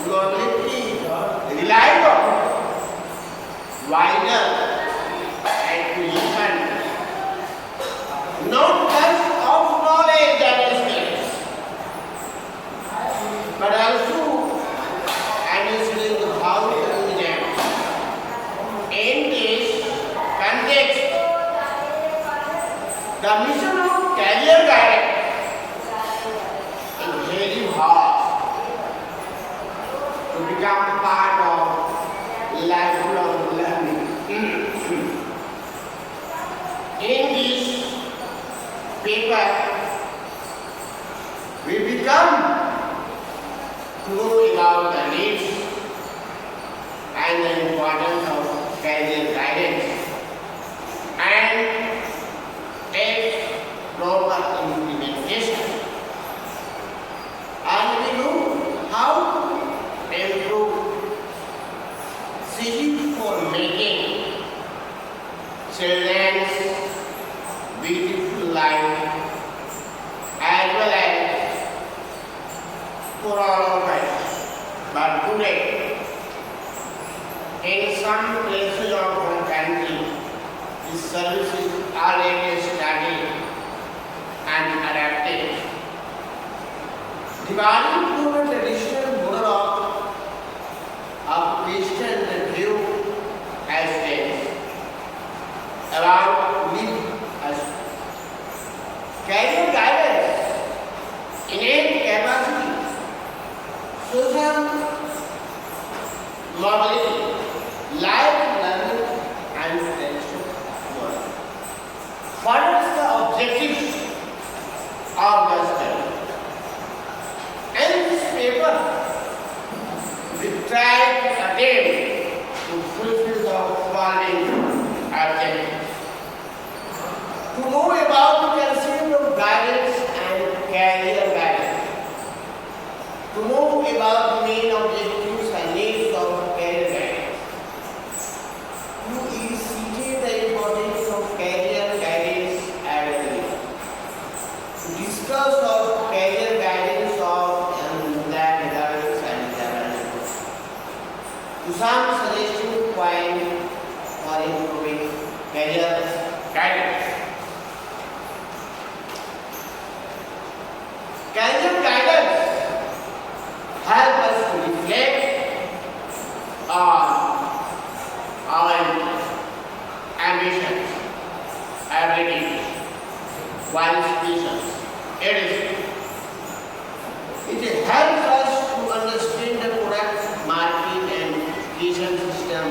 Speaker 5: mobility relies on wider acquisition, not just of knowledge and skills, but also understanding how to use them. In this context, the mission of career guidance is very hard to become part of lifelong learning. In this paper, we become to know about the needs and the importance of career guidance and its proper implementation. And we know how to improve seeking for making children's beautiful life as well as for all of us. But today, in some places of our country, these services are already studied and adapted. Dividing to a traditional model of occupation and view as states about living as career guidance, innate capacity, social mobility, life learning and potential knowledge. What is the objective of the study? In this paper, we try to attempt to fulfill the following objectives. To know about the concept of guidance and career guidance. To To move about the main objectives and needs of career guidance. You elicited the importance of career guidance annually. To discuss of career guidance of that learners and developers. To some suggestion point for improving career guidance. Career guidance help us to reflect on our ambitions, abilities, qualifications. It helps us to understand the product, market and education system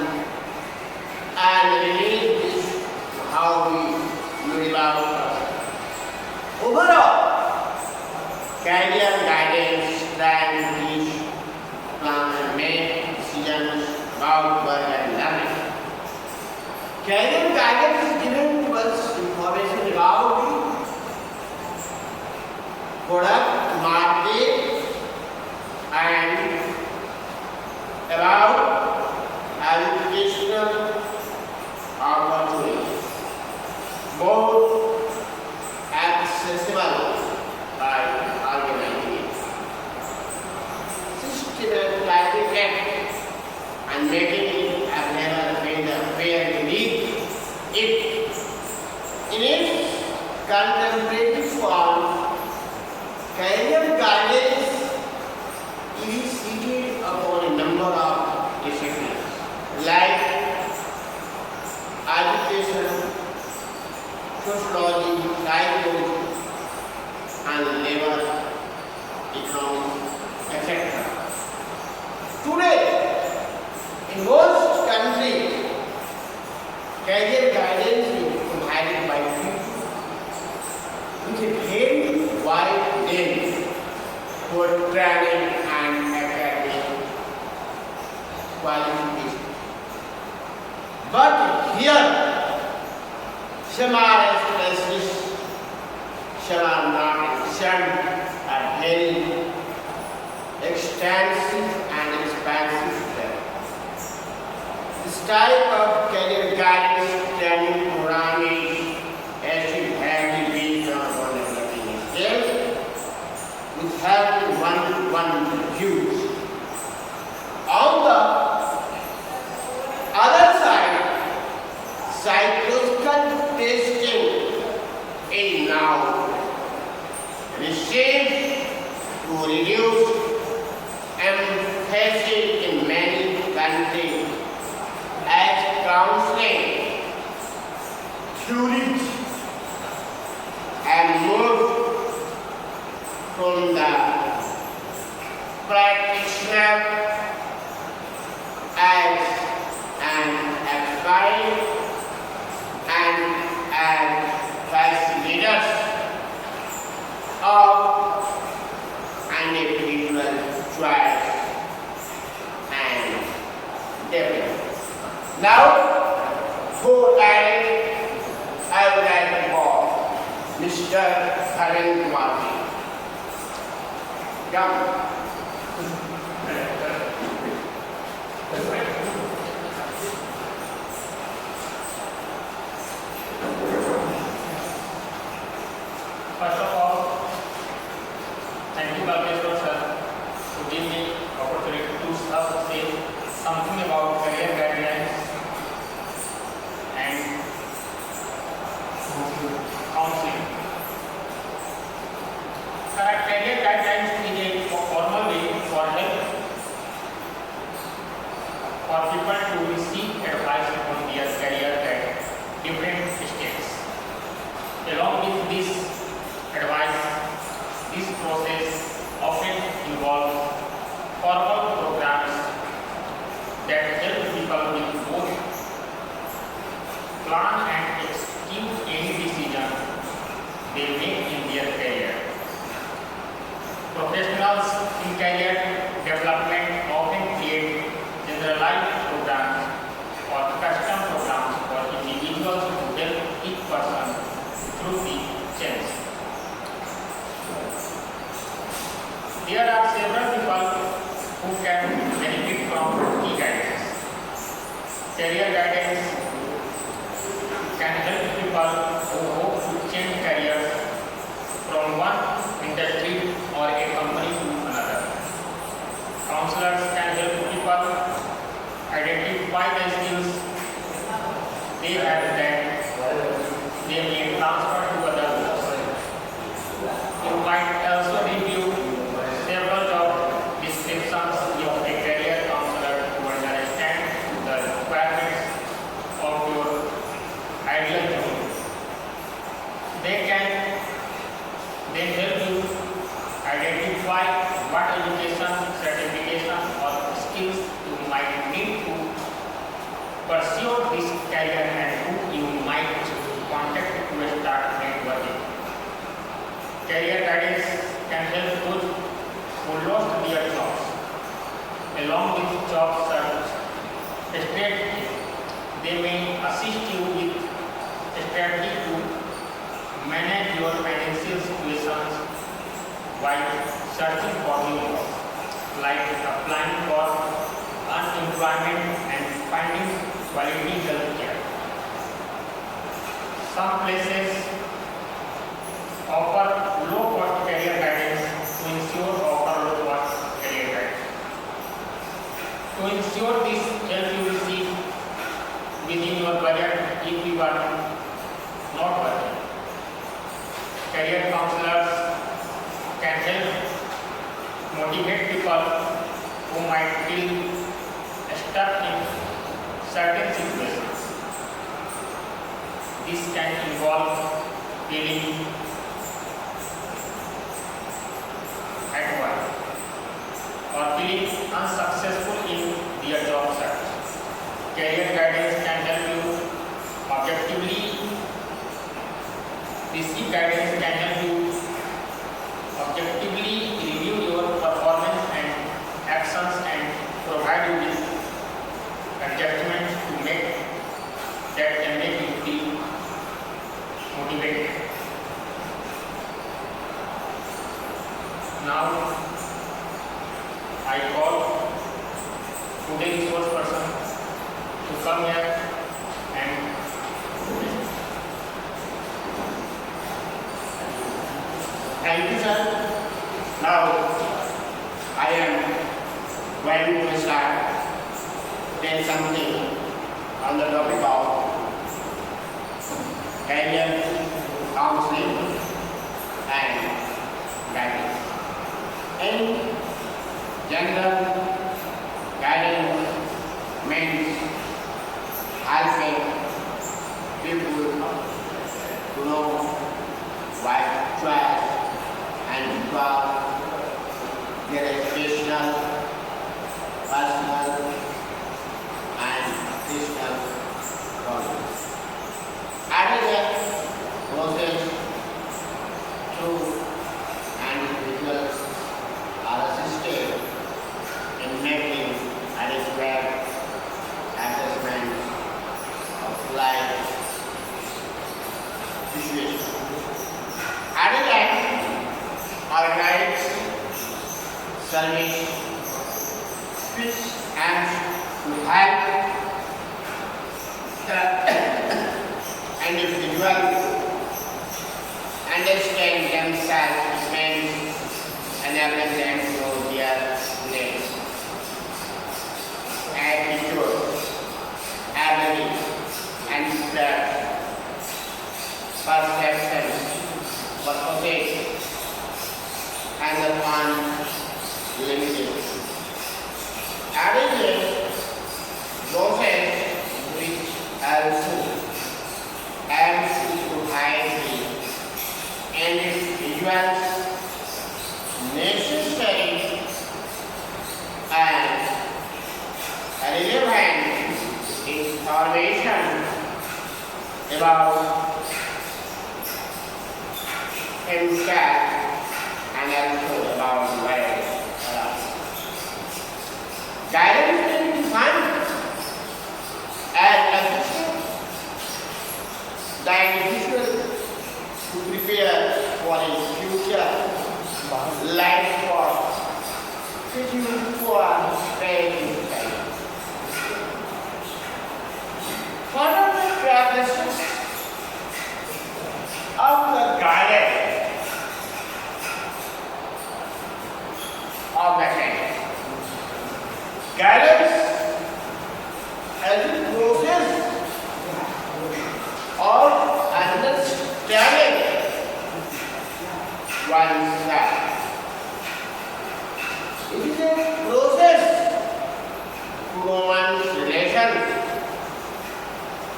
Speaker 5: and relate this to how we live our overall career guidance try to teach, plan and make decisions about work and learning. Career guidance is given to us information about the product, market and about educational opportunities. Both accessible by organizing it. Systematizing it and making it available where you need it. In its contemplative form, career guidance is seated upon a number of disciplines like education, sociology, psychology, and labor, economics, etc. Today, in most countries, career guidance is provided by people with a very wide range for training and academic qualifications. But here, some are specialists, some are not, some are very extensive and expansive. This type of career guidance training program is actually heavily based on developing skills with helping one-to-one reviews. On the other side, psychological testing is now received to reduce emphasis in many countries as counseling, curate, and move from the practitioner as an aspiring and as facilitators of an individual choice and development. Now, for that, I would like to call Mr. Karan Kumar. Come.
Speaker 6: First of all, thank you, Bhaveshwar sir, to give me opportunity to say something about career guidelines and counseling. Career guidelines is a formal way for help for people to receive advice on their career at different stages. Along with this advice, this process often involves formal programs that career guidance can help people who hope to change careers from one industry or a company to another. Counselors can help people identify the skills they have that they may transfer to other groups. You might also review several job descriptions with a career counselor to understand the requirements of your ideal job. They can then help you identify what education, certification or skills you might need to pursue this career and who you might contact to start networking. Career guidance can help those who lost their jobs. Along with job search strategy, they may assist you with strategy to manage your financial situations while searching for new jobs, like applying for unemployment and finding quality health care. Some places offer low-cost career guidance to ensure career guidance. To ensure this help you receive within your budget if you are not working. Career counselors can help motivate people who might feel stuck in certain situations. This can involve feeling at work or feeling unsuccessful in their job search. Career guidance can help you objectively. This guidance can help you objectively review your performance and actions and provide you with adjustments to make that can make you feel motivated. Now, I call today's resource person to come here and
Speaker 5: Thank you, sir. Now, I am going to start tell something on the topic of career counseling and guidance. In general, guidance means helping people to know what choice and develop their educational, personal, and professional goals. Adding a process through individuals are assisted in making adequate assessments of life situations. Adequate organized service which aims to help the individual understand themselves and enable them to know their needs, attitude, ability, and the perception, purposes, and the unlimited. Adding process which also aims to provide the individuals necessary and relevant information about himself and also about the world around. Guidance can be defined as assisting the individual to prepare for his future life work, scheduled for training. What are the characteristics of the guidance of the hand? Guidance as a process of understanding oneself. It is a process to one's relation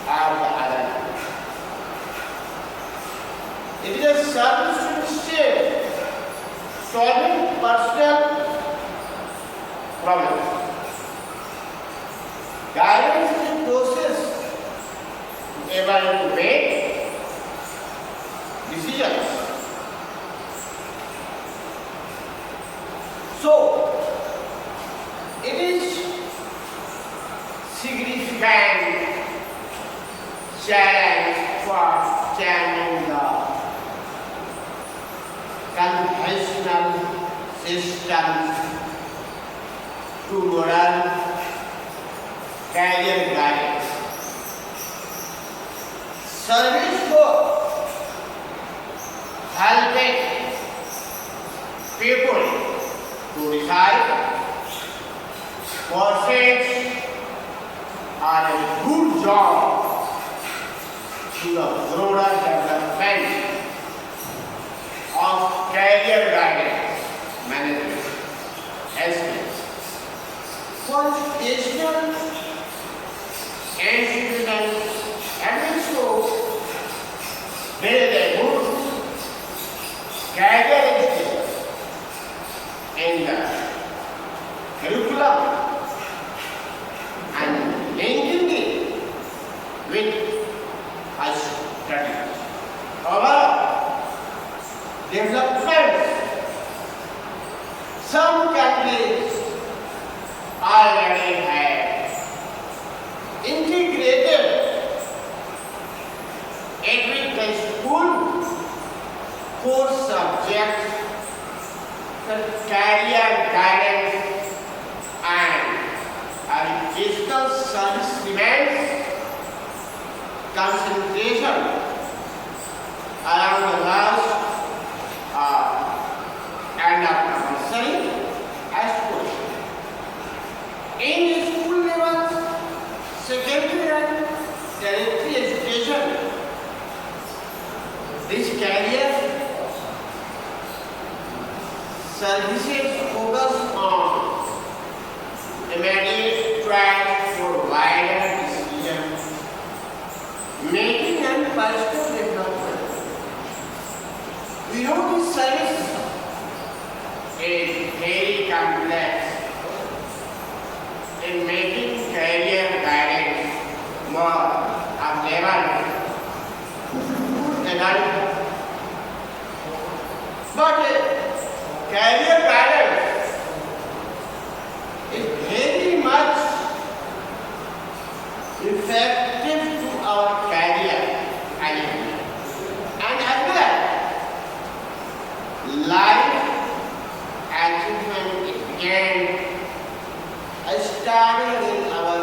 Speaker 5: of the other. It is a service state solving personal problems. Guidance is a process able to make decisions. So, it is significant challenge for changing the conventional systems to modern career guidance. Service को helping people to decide courses are a good job to the broader development of career guidance management skills. For educational institutions and also build a good career education in the curriculum and linking it with high studies. However, developments, some countries already have integrated it with the school course subjects, the career guidance and educational service remains concentration around the last end of nursery as school. In the school levels, secondary and tertiary education, this career services focus on immediate track for wider decision making and personal development. We know this service is very complex in making career guidance more available to adults. But career guidance is very much effective to our career and as well life achievement again starting in our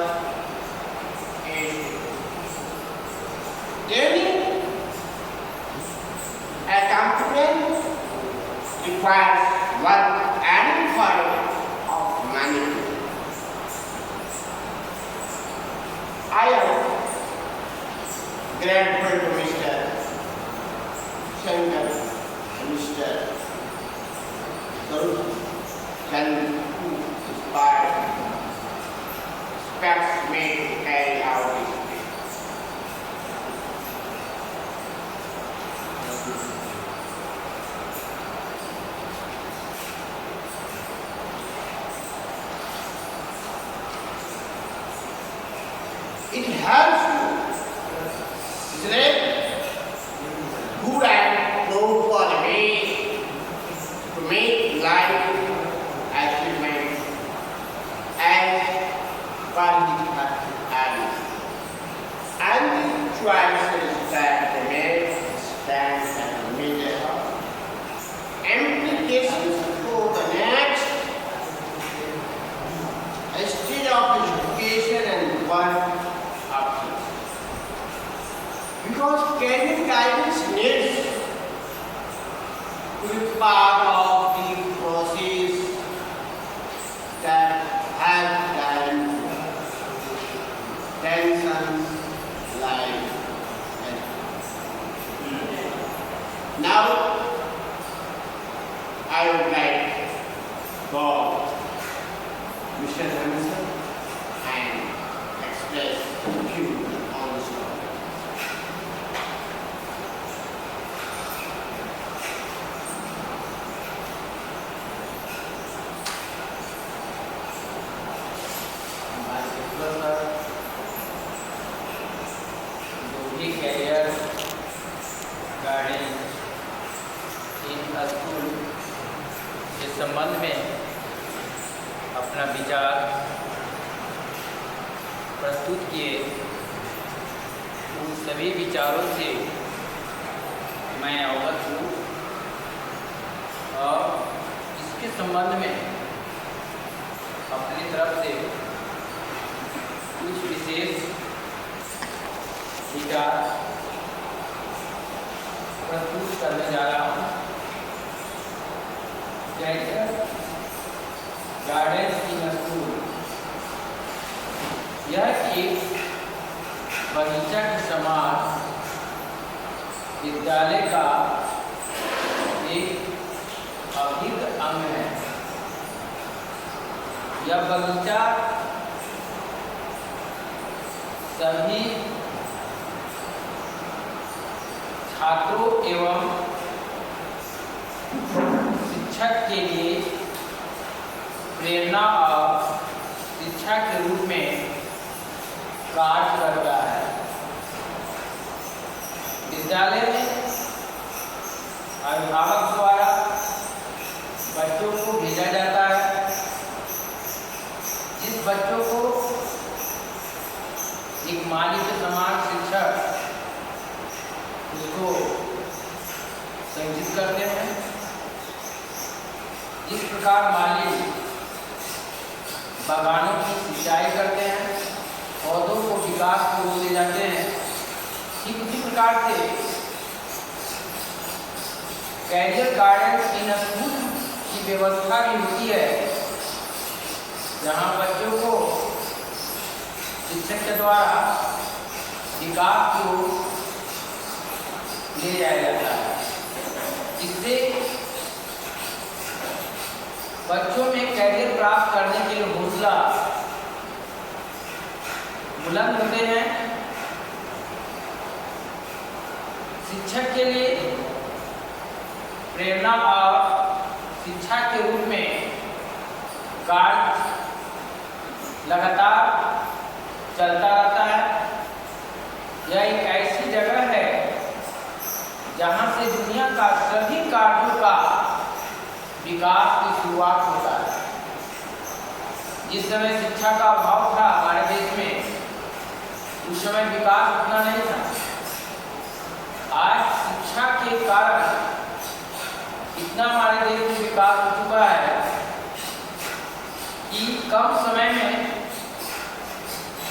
Speaker 5: age. Any accomplishment requires work and effort of money. I am grateful to Mr. Shankar and Mr. Garuda who inspired steps made to carry out this dream. It helps to select good and proper way to make life achievement as per his values. And the choices that they make stand as major implications for the next stage of education and work options. career guidance needs to be part of the process that have done tensions like that. Now, I would like for Mr. Anderson and express view on this topic.
Speaker 7: जो भी career guidance in school के संबंध में अपना विचार प्रस्तुत किए, उन सभी विचारों से मैं अवगत हूँ और इसके संबंध में अपनी तरफ से कुछ विशेष विचार प्रस्तुत करने जा रहा हूँ। कैरियर गाइडेंस इन स्कूल यह एक बगीचा के समान विद्यालय का एक अभिन्न अंग है। यह बगीचा सभी छात्रों एवं शिक्षक के लिए प्रेरणा और शिक्षा के रूप में कार्य करता है। विद्यालय में अभिभावक द्वारा बच्चों को भेजा जाता है। जिस बच्चों को एक मालिक के समान शिक्षक उसको संचित करते हैं। जिस प्रकार माली बागानों की सिंचाई करते हैं, पौधों को विकास को ले जाते हैं, ठीक उसी प्रकार से कैरियर गाइडेंस इन स्कूल की व्यवस्था भी होती है, जहाँ बच्चों को शिक्षक के द्वारा विकास को ले जाया जाता है। इससे बच्चों में कैरियर प्राप्त करने के लिए हौसला बुलंद होते हैं। शिक्षक के लिए प्रेरणा और शिक्षा के रूप में कार्य लगातार चलता रहता है। यह एक ऐसी जगह है जहां से दुनिया का सभी कार्यों का विकास की शुरुआत होता है। जिस समय शिक्षा का अभाव था हमारे देश में, उस समय विकास उतना नहीं था। आज शिक्षा के कारण इतना हमारे देश में विकास हो चुका है कि कम समय में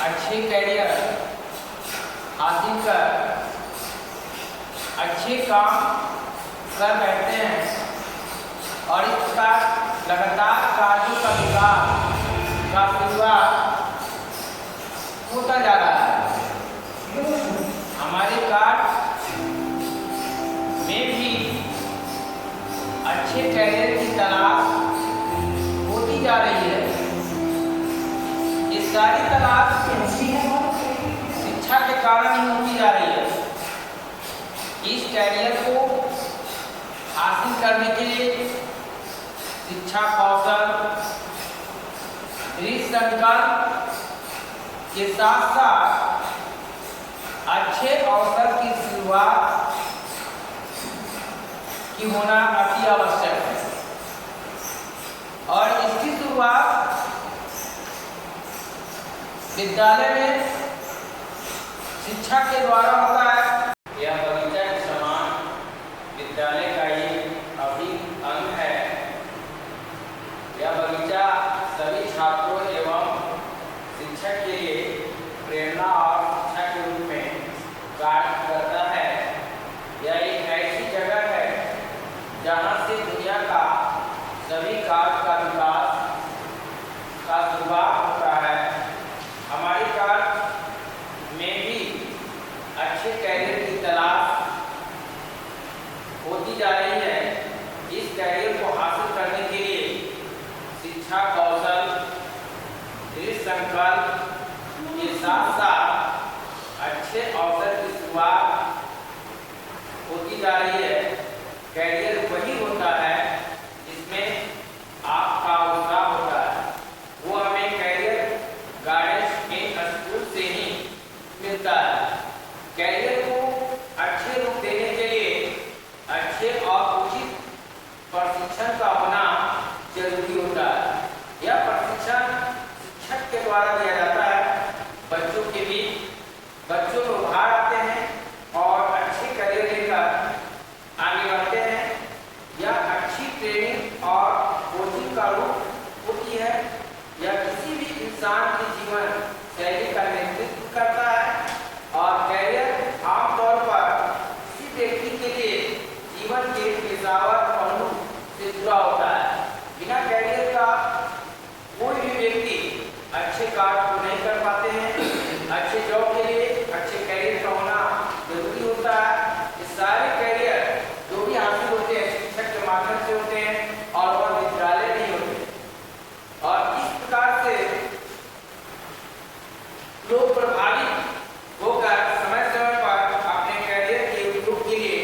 Speaker 7: अच्छे कैरियर हासिल कर अच्छे काम कर बैठते हैं और इस प्रकार लगातार कार्यों का विकास का शुरुआत होता जा रहा है। हमारे कार्य में भी अच्छे कैरियर की तलाश होती जा रही है। ये सारी तलाश शिक्षा के कारण ही होती जा रही है। इस कैरियर को हासिल करने के लिए शिक्षा कौशल, दृढ़ संकल्प के साथ साथ अच्छे अवसर की शुरुआत की होना अति आवश्यक है और इसकी शुरुआत विद्यालय में शिक्षा के द्वारा होता है। यह बगीचा के समान विद्यालय का एक अभिन्न अंग है। यह बगीचा सभी छात्रों एवं शिक्षक के लिए प्रेरणा और शिक्षा के रूप में कार्य करता है। शुरुआत होता है। हमारी कार में भी अच्छे कैरियर की तलाश होती जा रही है। इस कैरियर को हासिल करने के लिए शिक्षा, कौशल, दृढ़ संकल्प के साथ साथ अच्छे अवसर की शुरुआत होती जा रही है। कैरियर वही होता है जिसमें आपका उत्साह होता है। वो हमें कैरियर गाइडेंस में स्कूल से ही मिलता है। कैरियर को अच्छे रूप देने के लिए अच्छे और उचित प्रशिक्षण का होना जरूरी होता है। यह प्रशिक्षण शिक्षक के द्वारा दिया जाता है। बच्चों के बीच बच्चों में उभार आते हैं और अच्छे कैरियर लेकर आगे बढ़ते हैं। यह अच्छी ट्रेनिंग और कोचिंग का रूप होती है। यह किसी भी इंसान की जीवन शैली का नेतृत्व करता है और कैरियर आमतौर पर किसी व्यक्ति के लिए जीवन के पेशेवर पहलू से जुड़ा होता है। बिना कैरियर का कोई भी व्यक्ति अच्छे कार्य को नहीं कर पाते हैं। अच्छे जॉब के लिए अच्छे कैरियर का होना जरूरी होता है। ये सारे कैरियर जो भी हासिल होते हैं शिक्षक के माध्यम से होते हैं और वह विद्यालय नहीं होते। और इस प्रकार से लोग प्रभावित होकर समय समय पर अपने कैरियर के उपयोग के लिए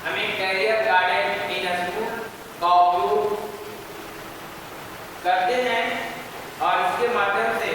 Speaker 7: हमें कैरियर गाइडेंस इन स्कूल का उपयोग करते हैं और इसके माध्यम से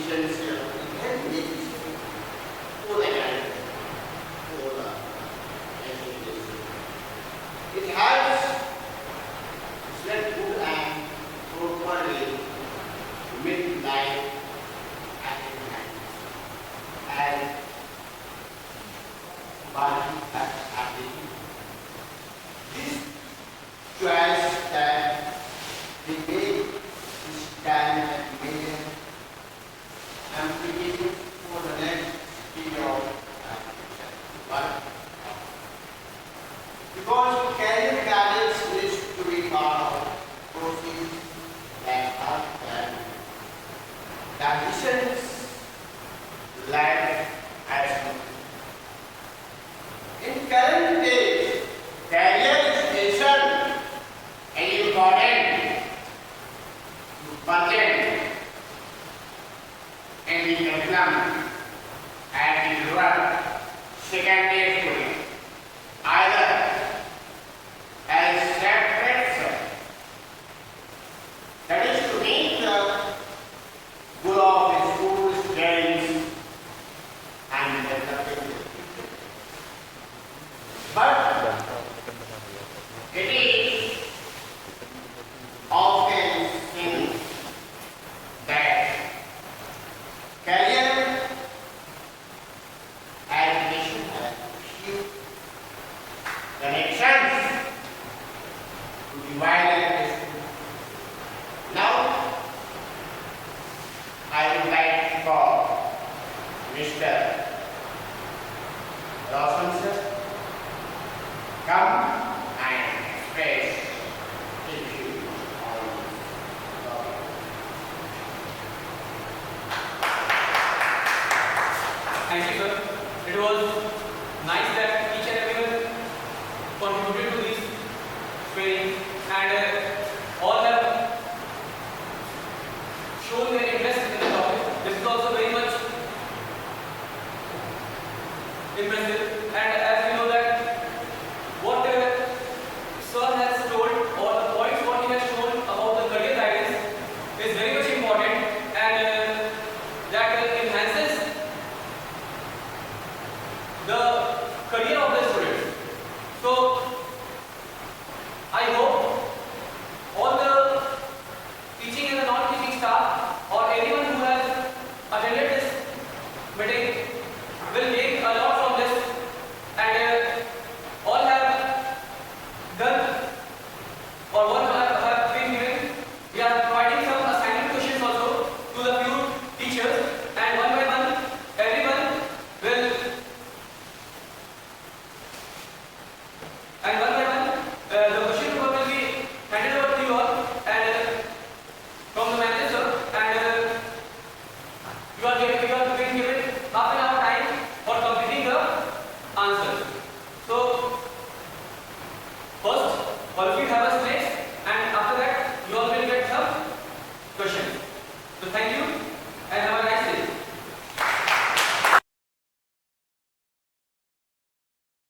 Speaker 5: decisions we can make decisions for the country, for the nation. It helps to set good and properly with life and body activity. This choice that we make is time and measure amplification for the next period of time. Because career guidance needs to be part of process that are conditions life as well. In current days, career education is important to present in the curriculum and in work secondary student either as separate subject. That is to meet the goal of the school studies and developing the future. But it is often seen that career education has few connections to divide education. Now, I would like to call Mr. Roshan sir, come and express his views on this topic.
Speaker 1: Thank you, sir. It was nice that each and everyone contributed to this training, and all have shown their interest in the topic. This is also very much impressive, and as we know that what sir has told, or the points what he has shown about the career guidance is very much important, and that enhances the career of the students. So I hope all the teaching and the non-teaching staff or anyone who has attended this meeting will gain a lot from this, and all have done or what have been given. We are providing some assignment questions also to the few teachers, and one by one everyone will the question paper will be handed over to you all, and from the manager, and you are being given half an hour time for completing the answers. So first, all of you have a